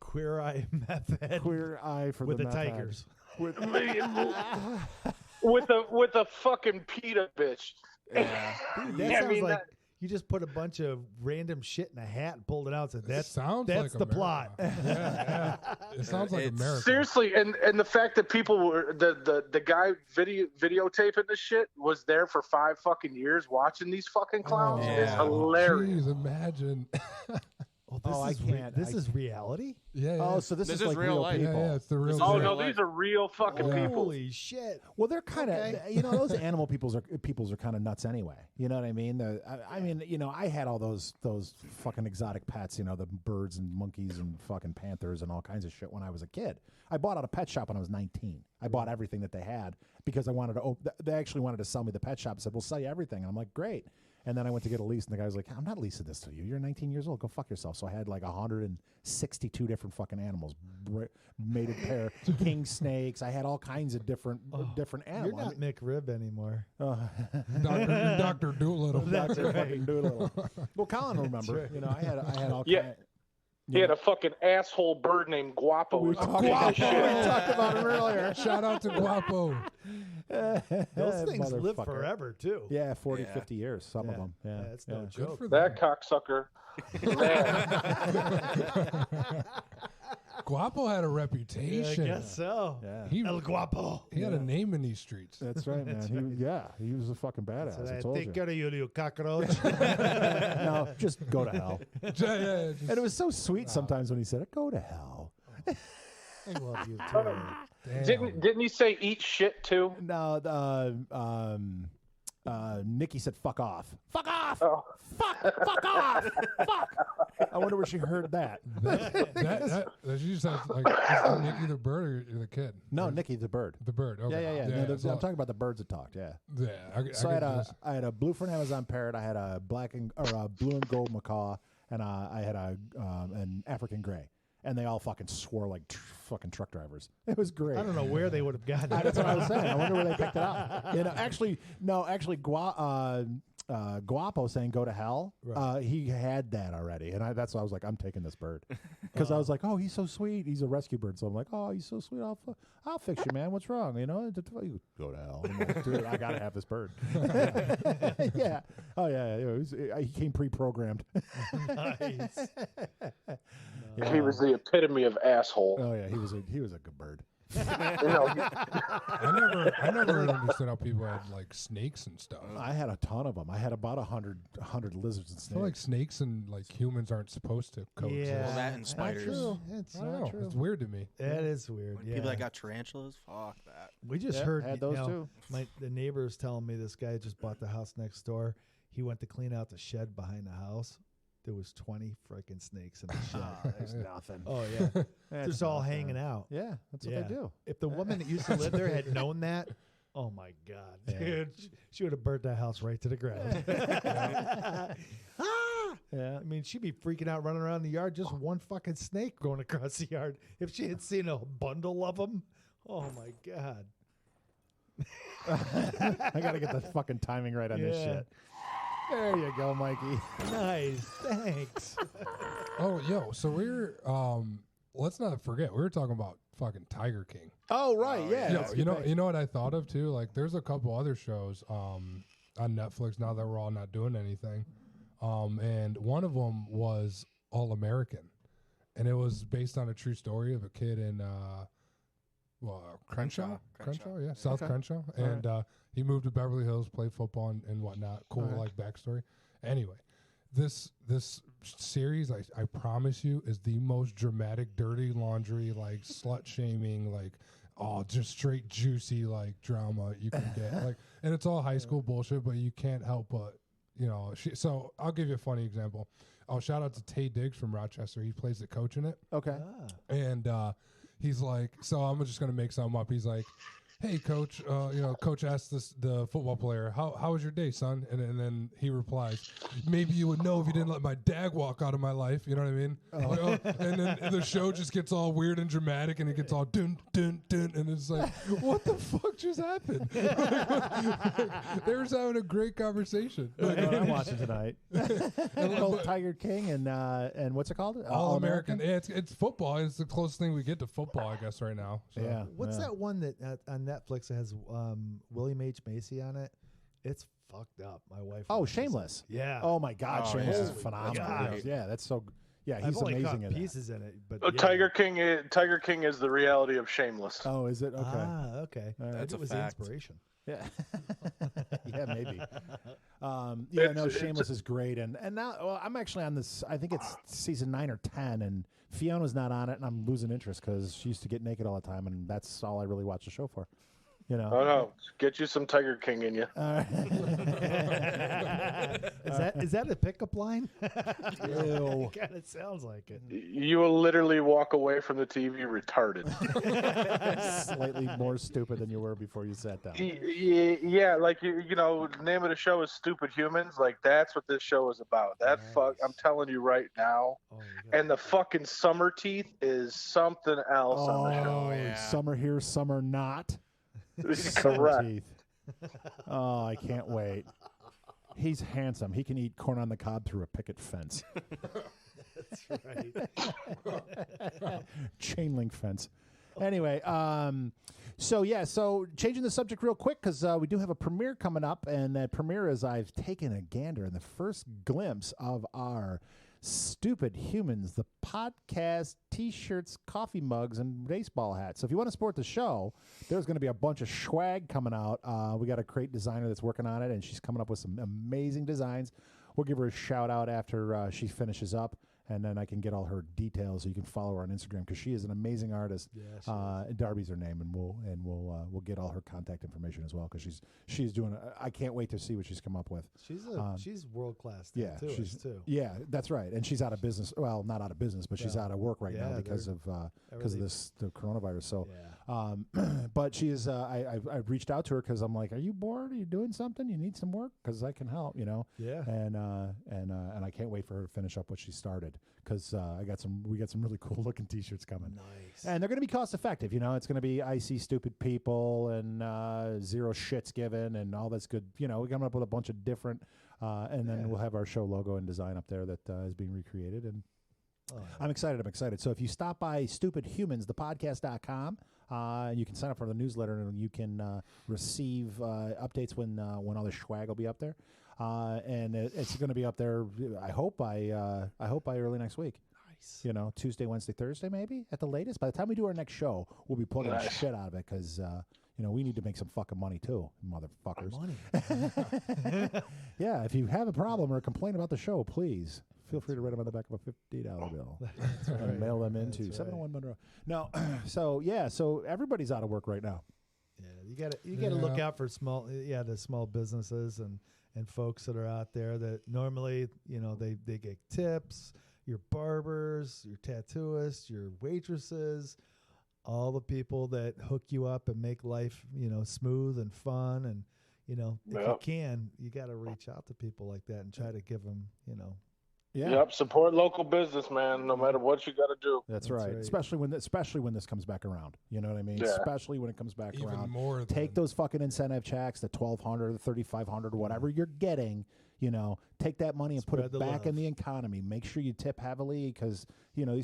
Queer Eye method. Queer Eye for with the meth tigers. heads. with a fucking PETA bitch. Yeah. Dude, that sounds like you just put a bunch of random shit in a hat and pulled it out. And said, sounds that's like the America. plot. Yeah. It sounds like America. Seriously, and the fact that people were the guy videotaping this shit was there for 5 fucking years watching these fucking clowns is hilarious. Jeez, imagine. This is reality. Yeah. Oh, so this is like real life. people. Yeah, it's the real. Oh deal. no, these are real fucking people. Holy shit! Well, they're kind of those animal peoples are kind of nuts anyway. You know what I mean? I mean, I had all those fucking exotic pets. The birds and monkeys and fucking panthers and all kinds of shit when I was a kid. I bought out a pet shop when I was 19. I bought everything that they had because I wanted to. They actually wanted to sell me the pet shop. Said, "We'll sell you everything." And I'm like, "Great." And then I went to get a lease, and the guy was like, "I'm not leasing this to you. You're 19 years old. Go fuck yourself." So I had like 162 different fucking animals, mated pair, king snakes. I had all kinds of different animals. You're not McRib anymore. Dr. Doolittle. Dr. fucking Doolittle. Well, Colin will remember. I had all kinds. He had a fucking asshole bird named Guapo. We talked about him earlier. Shout out to Guapo. Those things live forever, too. Yeah, 40, 50 years, some of them. Yeah, that's no joke. That cocksucker. Guapo had a reputation. I guess so. Yeah. El Guapo. He had a name in these streets. That's right, man. He was a fucking badass. I told take care of you cockroach. No, just go to hell. And And it was so sweet sometimes when he said, "Go to hell." I love you, too. Didn't he say eat shit, too? No, Nikki said, "Fuck off." Fuck off. Oh. Fuck off. Fuck. I wonder where she heard that. That she said, like, is Nikki the bird or the kid? No, Nikki the bird. The bird. Okay. Yeah. No, I'm talking about the birds that talked. Yeah. Yeah. So I had a blue for an Amazon parrot. I had a blue and gold macaw, and I had an African gray. And they all fucking swore like fucking truck drivers. It was great. I don't know where they would have gotten it. That's what I was saying. I wonder where they picked it up. Actually, Guapo saying "Go to hell." Right. He had that already, and that's why I was like, "I'm taking this bird," because I was like, "Oh, he's so sweet. He's a rescue bird." So I'm like, "Oh, he's so sweet. I'll fix you, man. What's wrong? You know, you go to hell." I'm like, dude, I gotta have this bird. Yeah. Oh yeah. He came pre-programmed. Nice. Yeah. He was the epitome of asshole. Oh yeah, he was a good bird. I never understood how people had like snakes and stuff. I had a ton of them. I had about 100 lizards and I snakes. feel like snakes and like humans aren't supposed to coexist. Yeah. Well, that and spiders. It's I don't not know. true. It's weird to me. That is weird. Yeah. People that got tarantulas, fuck that. We just Yeah, heard had those you know, too. the neighbors telling me this guy just bought the house next door. He went to clean out the shed behind the house. There was 20 freaking snakes in the shed. There's nothing. Oh yeah, That's just all nothing. hanging out. Yeah, that's what Yeah. they do. If the woman that used to live there had known that, oh my god, Yeah. dude, she would have burnt that house right to the ground. Ah! Yeah. I mean, she'd be freaking out running around the yard, just one fucking snake going across the yard. If she had seen a bundle of them, oh my god. I got to get the fucking timing right on this Yeah. shit. There you go, Mikey. Nice, thanks. Oh, yo, so we're let's not forget we were talking about fucking Tiger King. Oh, right. Oh, yeah. yeah. Yo, that's you good. know what I thought of too? Like, there's a couple other shows on Netflix now that we're all not doing anything, and one of them was All American, and it was based on a true story of a kid in Crenshaw, yeah, South Okay. Crenshaw, All and he moved to Beverly Hills, played football and whatnot. Cool, All right. like backstory. Anyway, this series, I promise you, is the most dramatic, dirty laundry, like slut shaming, like just straight juicy like drama you can get. Like, and it's all high school bullshit, but you can't help but so I'll give you a funny example. Oh, shout out to Tay Diggs from Rochester. He plays the coach in it. Okay. And he's like, so I'm just going to make something up. He's like, hey, coach, coach asked the football player, how was your day, son? And then he replies, maybe you would know if you didn't let my dad walk out of my life. You know what I mean? Like, and then the show just gets all weird and dramatic, and it gets all dun, dun, dun. And it's like, what the fuck just happened? They were having a great conversation. I know what I'm watching tonight. Called Tiger King and what's it called? All American. Yeah, it's football. It's the closest thing we get to football, I guess, right now. So. Yeah. What's yeah. that one that on Netflix that has William H. Macy on it? It's fucked up. My wife. Oh, watches it. Shameless. Yeah. Oh my God, Oh, Shameless yeah. is phenomenal. God. Yeah, that's so. Yeah, I've he's only amazing caught in that. pieces in it, but Oh, yeah. Tiger King is the reality of Shameless. Oh, is it? Okay. Ah, okay. All right. Maybe That's a it was fact. the inspiration. Yeah. Yeah, maybe. Yeah, It's- no, Shameless is great. And now I'm actually on this, I think it's season 9 or 10, and Fiona's not on it, and I'm losing interest because she used to get naked all the time, and that's all I really watch the show for. You know? Oh no, get you some Tiger King in you. Is that a pickup line? Ew. It kind of sounds like it. You will literally walk away from the TV retarded. Slightly more stupid than you were before you sat down. Yeah, like you know, the name of the show is Stupid Humans. Like that's what this show is about. That Nice. I'm telling you right now. Oh, you got And the fucking summer teeth is something else on the show. Oh, yeah. summer here, summer not. Summer Correct. teeth. Oh, I can't wait. He's handsome. He can eat corn on the cob through a picket fence. That's right. Chain link fence. Anyway, so changing the subject real quick because we do have a premiere coming up, and that premiere is I've taken a gander and the first glimpse of our Stoopid Humans, the podcast, T-shirts, coffee mugs, and baseball hats. So if you want to support the show, there's going to be a bunch of swag coming out. We got a great designer that's working on it, and she's coming up with some amazing designs. We'll give her a shout out after she finishes up, and then I can get all her details so you can follow her on Instagram because she is an amazing artist. Yeah, Darby's her name, and we'll get all her contact information as well because she's doing. I can't wait to see what she's come up with. she's world class. Yeah, too. Yeah, that's right. And she's out of business. Well, not out of business, but she's Yeah. out of work right now Yeah, because of really- the coronavirus. So, Yeah. but she is. I've reached out to her because I'm like, are you bored? Are you doing something? You need some work? Because I can help. You know. Yeah. And I can't wait for her to finish up what she started because we got some really cool looking T-shirts coming. Nice. And they're going to be cost effective. You know, it's going to be I see stupid people and zero shits given and all that's good. You know, we're coming up with a bunch of different And then we'll have our show logo and design up there that is being recreated. And I'm excited. So if you stop by stupidhumans.thepodcast.com, you can sign up for the newsletter and you can receive updates when all the swag will be up there. And it's going to be up there, I hope by early next week. Nice. You know, Tuesday, Wednesday, Thursday, maybe at the latest. By the time we do our next show, we'll be pulling the shit out of it because you know, we need to make some fucking money too, motherfuckers. Money. Yeah, if you have a problem or a complaint about the show, please feel free to write them on the back of a $50 bill and mail them into 701 Monroe. No, so everybody's out of work right now. Yeah, you gotta look out for the small businesses and folks that are out there that normally, you know, they get tips. Your barbers, your tattooists, your waitresses, all the people that hook you up and make life, you know, smooth and fun. And, you know, if you can, you got to reach out to people like that and try to give them, you know. Yeah. Yep. Support local business, man. No matter what you got to do. That's right. Especially when this comes back around. You know what I mean? Yeah. Especially when it comes back Even around. more. Take those fucking incentive checks, the $1,200, the $3,500, whatever you're getting. You know, take that money and put it back in the economy. Make sure you tip heavily because, you know,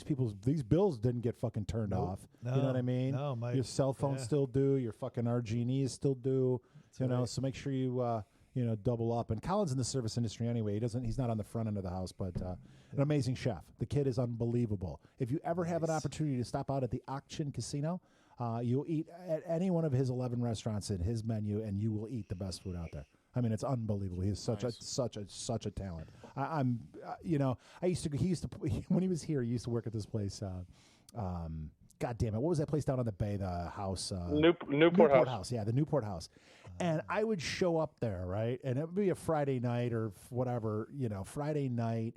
these bills didn't get fucking turned off. No, you know what I mean? No, your cell phone's still due. Your fucking RG&E is still due. That's right. So make sure you, you know, double up. And Colin's in the service industry anyway. He's not on the front end of the house, but an amazing chef. The kid is unbelievable. If you ever have an opportunity to stop out at the Auction Casino, you'll eat at any one of his 11 restaurants in his menu, and you will eat the best food out there. I mean, it's unbelievable. He's such a talent. I'm you know, he used to when he was here, he used to work at this place. God damn it, what was that place down on the bay? The house, Newport House. Yeah, the Newport House. And I would show up there, right, and it would be a Friday night or whatever, you know, Friday night.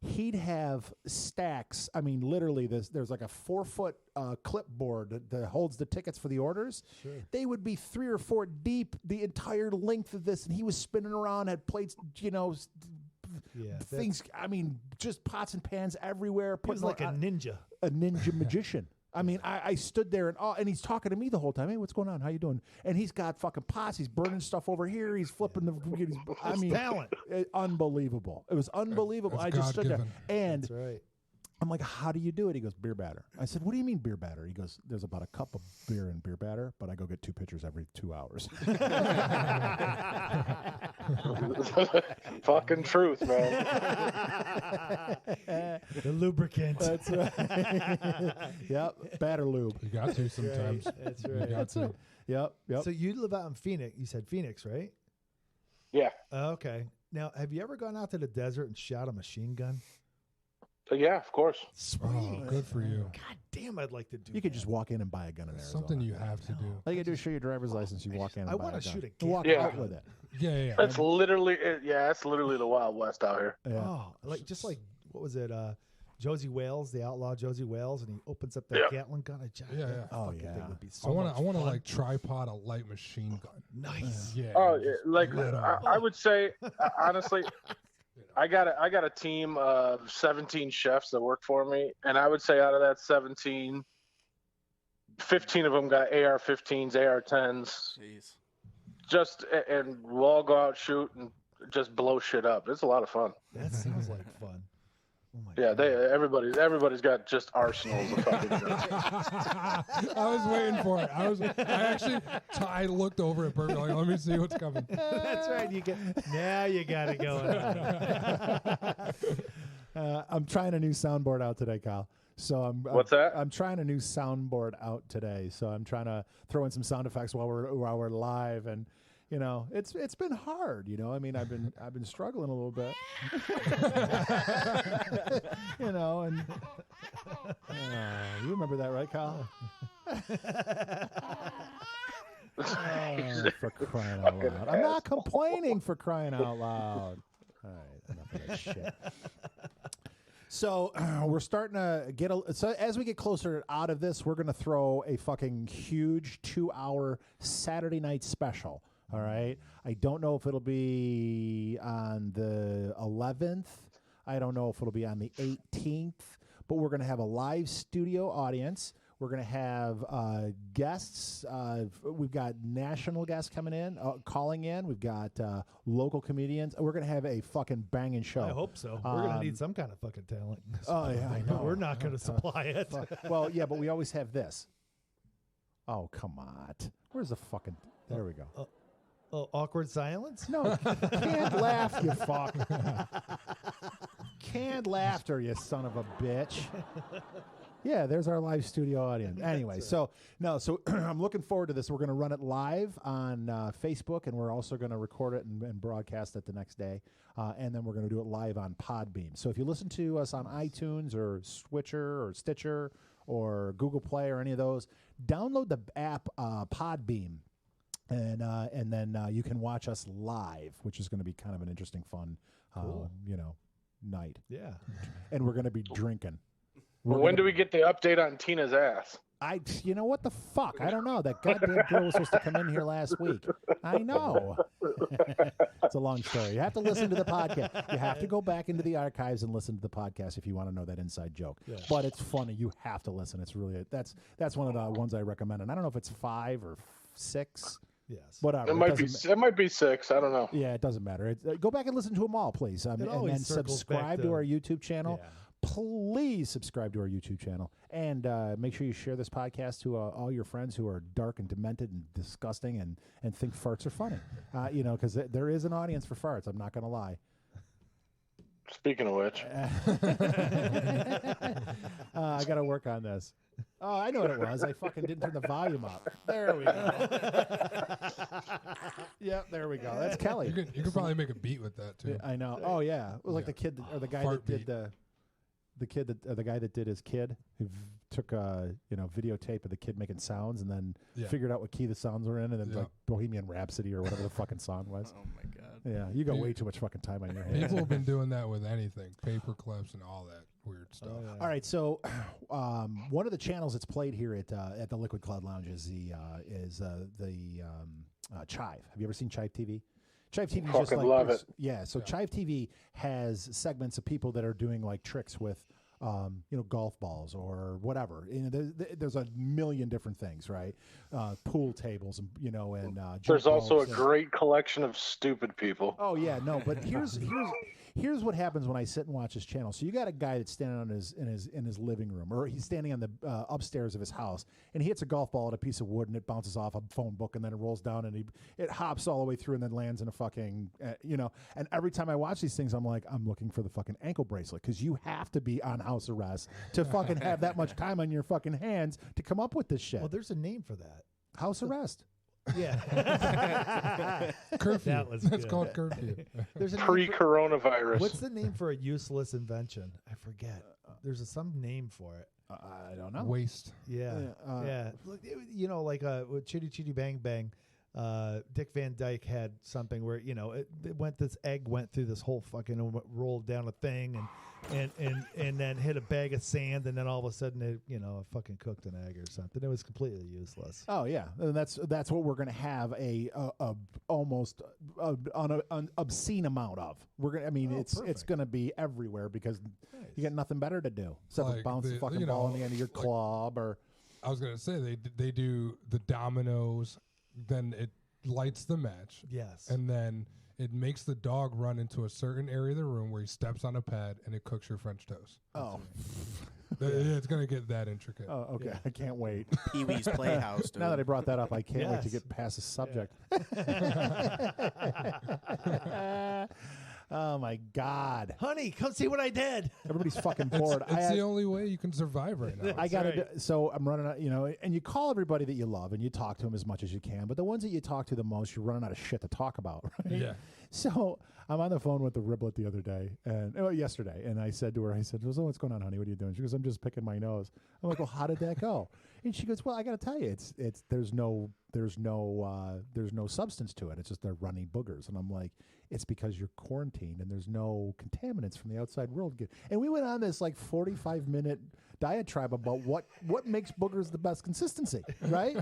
He'd have stacks. I mean, literally, there's like a 4-foot clipboard that holds the tickets for the orders. Sure. They would be 3 or 4 deep the entire length of this, and he was spinning around, had plates, you know, things. I mean, just pots and pans everywhere. He was like a ninja magician. I mean, I stood there and he's talking to me the whole time. Hey, what's going on? How you doing? And he's got fucking pots. He's burning stuff over here. He's flipping I mean, talent. Unbelievable. It was unbelievable. I just stood there. And that's right. I'm like, how do you do it? He goes, beer batter. I said, what do you mean beer batter? He goes, there's about a cup of beer in beer batter, but I go get 2 pitchers every 2 hours. Fucking truth, man. The lubricant. That's right. Yep, batter lube. You got to sometimes. That's right. You got to. Yep. So you live out in Phoenix. You said Phoenix, right? Yeah. Okay. Now, have you ever gone out to the desert and shot a machine gun? Yeah, of course. Sweet. Oh, good for you. God damn, I'd like to do. You could just walk in and buy a gun in Arizona. Something you have to do. All you gotta do is show your driver's license. You walk in. And I want to shoot a gun. Walk Yeah. out with it. Yeah. That's literally that's literally the Wild West out here. Yeah. Oh, like what was it? Josie Wales, the outlaw Josie Wales, and he opens up that Gatling gun. Yeah. Oh yeah. That would be I want to like tripod a light machine gun. Nice. Yeah. Oh, yeah, like I would say, honestly, I got a team of 17 chefs that work for me, and I would say out of that 17, 15 of them got AR-15s, AR-10s. Jeez. And we'll all go out shoot and just blow shit up. It's a lot of fun. That sounds like fun. Oh my Yeah, God. everybody's got just arsenals of fucking guns. I was waiting for it. I looked over at Bert like, let me see what's coming. That's right. Now you got it going on. I'm trying a new soundboard out today, Kyle. So What's that? I'm trying a new soundboard out today. So I'm trying to throw in some sound effects while we're live, and you know, it's been hard. You know, I mean, I've been struggling a little bit. You know, and you remember that, right, Kyle? For crying out loud! I'm not complaining, for crying out loud. All right, enough of that shit. So we're starting to get so as we get closer out of this, we're going to throw a fucking huge 2-hour Saturday night special. All right. I don't know if it'll be on the 11th. I don't know if it'll be on the 18th, but we're going to have a live studio audience. We're going to have guests. We've got national guests coming in, calling in. We've got local comedians. We're going to have a fucking banging show. I hope so. We're going to need some kind of fucking talent. Oh, yeah, I know. We're not going to supply it. Well, yeah, but we always have this. Oh, come on. Where's the fucking... There we go. Awkward silence? No, canned laugh, you fuck. Canned laughter, you son of a bitch. Yeah, there's our live studio audience. Anyway, so I'm looking forward to this. We're going to run it live on Facebook, and we're also going to record it and broadcast it the next day. And then we're going to do it live on Podbeam. So if you listen to us on iTunes or Switcher or Stitcher or Google Play or any of those, download the app Podbeam. And then you can watch us live, which is going to be kind of an interesting, fun, cool. Night. Yeah. And we're going to be drinking. When do we get the update on Tina's ass? You know what the fuck? I don't know. That goddamn girl was supposed to come in here last week. I know. It's a long story. You have to listen to the podcast. You have to go back into the archives and listen to the podcast if you want to know that inside joke. Yeah. But it's funny. You have to listen. It's really that's one of the ones I recommend. And I don't know if it's 5 or 6. Yes. Whatever. It might be 6. I don't know. Yeah, it doesn't matter. Go back and listen to them all, please. And then subscribe to our YouTube channel. Yeah. Please subscribe to our YouTube channel. And make sure you share this podcast to all your friends who are dark and demented and disgusting and think farts are funny. Because there is an audience for farts. I'm not going to lie. Speaking of which. I got to work on this. Oh, I know what it was. I fucking didn't turn the volume up. There we go. Yep, there we go. That's Kelly. You could probably make a beat with that too. I know. Oh yeah, it was like the kid or the guy Fart that did the guy that did his kid who took a videotape of the kid making sounds and then figured out what key the sounds were in and then like Bohemian Rhapsody or whatever the fucking song was. Oh my god. Yeah, you got way too much fucking time on your hands. People have been doing that with anything, paper clips and all that weird stuff. Oh, yeah. All right, so one of the channels that's played here at the Liquid Cloud Lounge is the Chive. Have you ever seen Chive TV? Chive TV is just like love it. Yeah, so Chive TV has segments of people that are doing like tricks with golf balls or whatever. There's a million different things, right? Pool tables and there's also a great collection of stupid people. Oh yeah, no, but here's what happens when I sit and watch his channel. So you got a guy that's standing in his living room, or he's standing on the upstairs of his house, and he hits a golf ball at a piece of wood, and it bounces off a phone book, and then it rolls down, and it hops all the way through, and then lands in a fucking And every time I watch these things, I'm like, I'm looking for the fucking ankle bracelet, because you have to be on house arrest to fucking have that much time on your fucking hands to come up with this shit. Well, there's a name for that. House arrest. Yeah. Curfew. That was It's good. called curfew. There's a Pre-coronavirus. What's the name for a useless invention? I forget. There's some name for it. I don't know. Waste. Yeah. Yeah. Look, like with Chitty Chitty Bang Bang, Dick Van Dyke had something where, this egg went through this whole fucking rolled down a thing and then hit a bag of sand, and then all of a sudden it, fucking cooked an egg or something. It was completely useless. Oh yeah, and that's what we're gonna have almost an obscene amount of. We're gonna. I mean, it's gonna be everywhere because you got nothing better to do except for bounce the fucking ball in the end of your club. Or I was gonna say they do the dominoes, then it lights the match. Yes, and then it makes the dog run into a certain area of the room where he steps on a pad and it cooks your French toast. Oh. It's going to get that intricate. Oh, okay. Yeah. I can't wait. Pee-wee's Playhouse, dude. Now that I brought that up, I can't wait to get past the subject. Oh, my God. Honey, come see what I did. Everybody's fucking bored. It's the only way you can survive right now. I got to so I'm running out, and you call everybody that you love and you talk to them as much as you can, but the ones that you talk to the most, you're running out of shit to talk about, right? Yeah. So I'm on the phone with the Riblet the other day, yesterday, and I said to her, so what's going on, honey? What are you doing? She goes, I'm just picking my nose. I'm like, well, how did that go? And she goes, well, I got to tell you, there's no substance to it. It's just they're runny boogers. And I'm like, it's because you're quarantined and there's no contaminants from the outside world. And we went on this like 45-minute diatribe about what makes boogers the best consistency, right?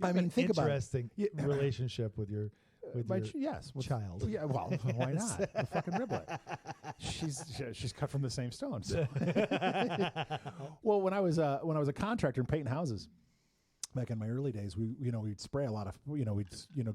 I mean, think about it. Interesting relationship with your with my your child. Yeah, well, why not? The fucking riblet. She's cut from the same stone. So. Well, when I was a contractor and painting houses back in my early days, we'd spray a lot of we'd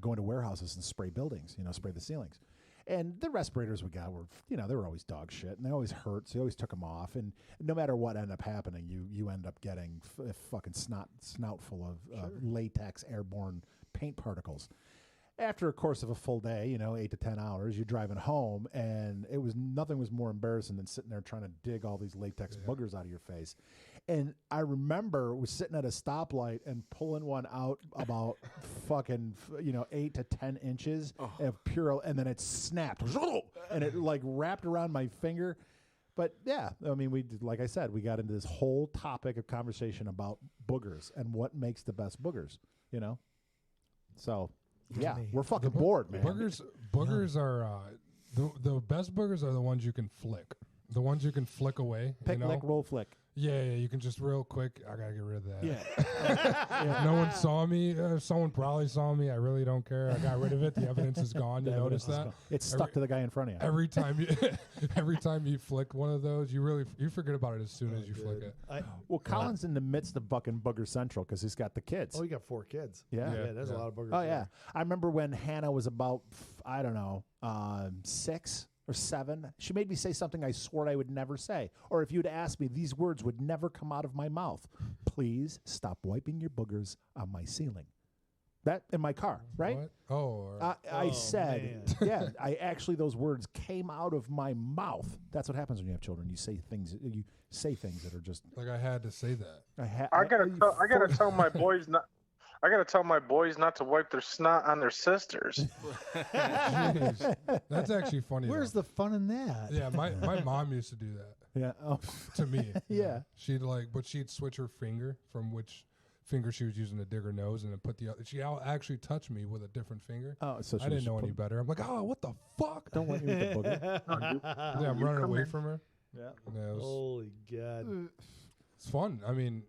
go into warehouses and spray buildings, spray the ceilings. And the respirators we got were, they were always dog shit, and they always hurt, so you always took them off. And no matter what ended up happening, you end up getting a fucking snout full of latex airborne paint particles. After a course of a full day, 8 to 10 hours, you're driving home, and nothing was more embarrassing than sitting there trying to dig all these latex boogers out of your face. And I remember was sitting at a stoplight and pulling one out about fucking 8 to 10 inches of pure, and then it snapped and it like wrapped around my finger. But yeah, I mean, like I said, we got into this whole topic of conversation about boogers and what makes the best boogers. So. Yeah, we're fucking bored, man. Boogers are the best boogers are the ones you can flick. The ones you can flick away. Pick, lick, roll, flick. Yeah, you can just real quick. I gotta get rid of that. Yeah. No one saw me. Someone probably saw me. I really don't care. I got rid of it. The evidence is gone. You notice that? It's stuck to the guy in front of you. Every time you flick one of those, you forget about it as soon as you flick it. Colin's in the midst of fucking Booger Central because he's got the kids. Oh, you got 4 kids. Yeah, there's a lot of boogers. Oh yeah, I remember when Hannah was about 6 or 7. She made me say something I swore I would never say. Or if you'd asked me, these words would never come out of my mouth. Please stop wiping your boogers on my ceiling. That in my car, right? What? I said, those words came out of my mouth. That's what happens when you have children. You say things that are just like I had to say that. I gotta tell my boys not. I gotta tell my boys not to wipe their snot on their sisters. Jeez. That's actually funny. Where's the fun in that? Yeah, my mom used to do that. Yeah. Oh. To me. Yeah. She'd switch her finger from which finger she was using to dig her nose, and then put the other. She actually touched me with a different finger. Oh, so I didn't know any better. I'm like, what the fuck? Don't want you with the booger. Yeah, I'm running away from her. Yeah. Holy God. It's fun. I mean,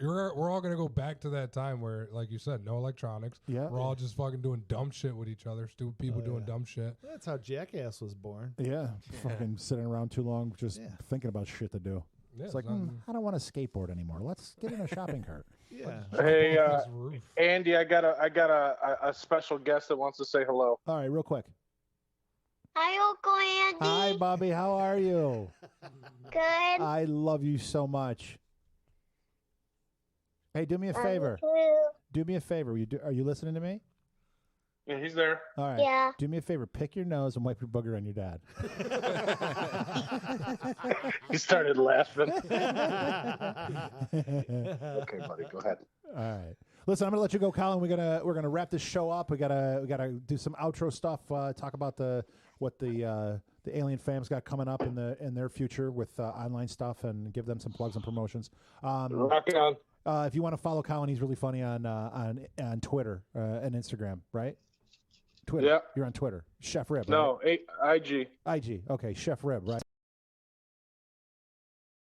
we're all gonna go back to that time where, like you said, no electronics. Yeah. We're all just fucking doing dumb shit with each other. Stupid people doing dumb shit. That's how Jackass was born. Yeah. Fucking sitting around too long, just thinking about shit to do. Yeah, it's like, I don't want to skateboard anymore. Let's get in a shopping cart. Yeah. Hey, Andy, I got a special guest that wants to say hello. All right, real quick. Hi, Uncle Andy. Hi, Bobby. How are you? Good. I love you so much. Hey, do me a favor. Do me a favor. Are you listening to me? Yeah, he's there. All right. Yeah. Do me a favor. Pick your nose and wipe your booger on your dad. He started laughing. Okay, buddy, go ahead. All right. Listen, I'm gonna let you go, Colin. We're gonna wrap this show up. We gotta do some outro stuff. Talk about what the Alien Fam's got coming up in their future with online stuff, and give them some plugs and promotions. Rock on. If you want to follow Colin, he's really funny on Twitter and Instagram, right? Twitter. Yeah. You're on Twitter. Chef Rib. No, right? IG. IG. Okay, Chef Rib, right?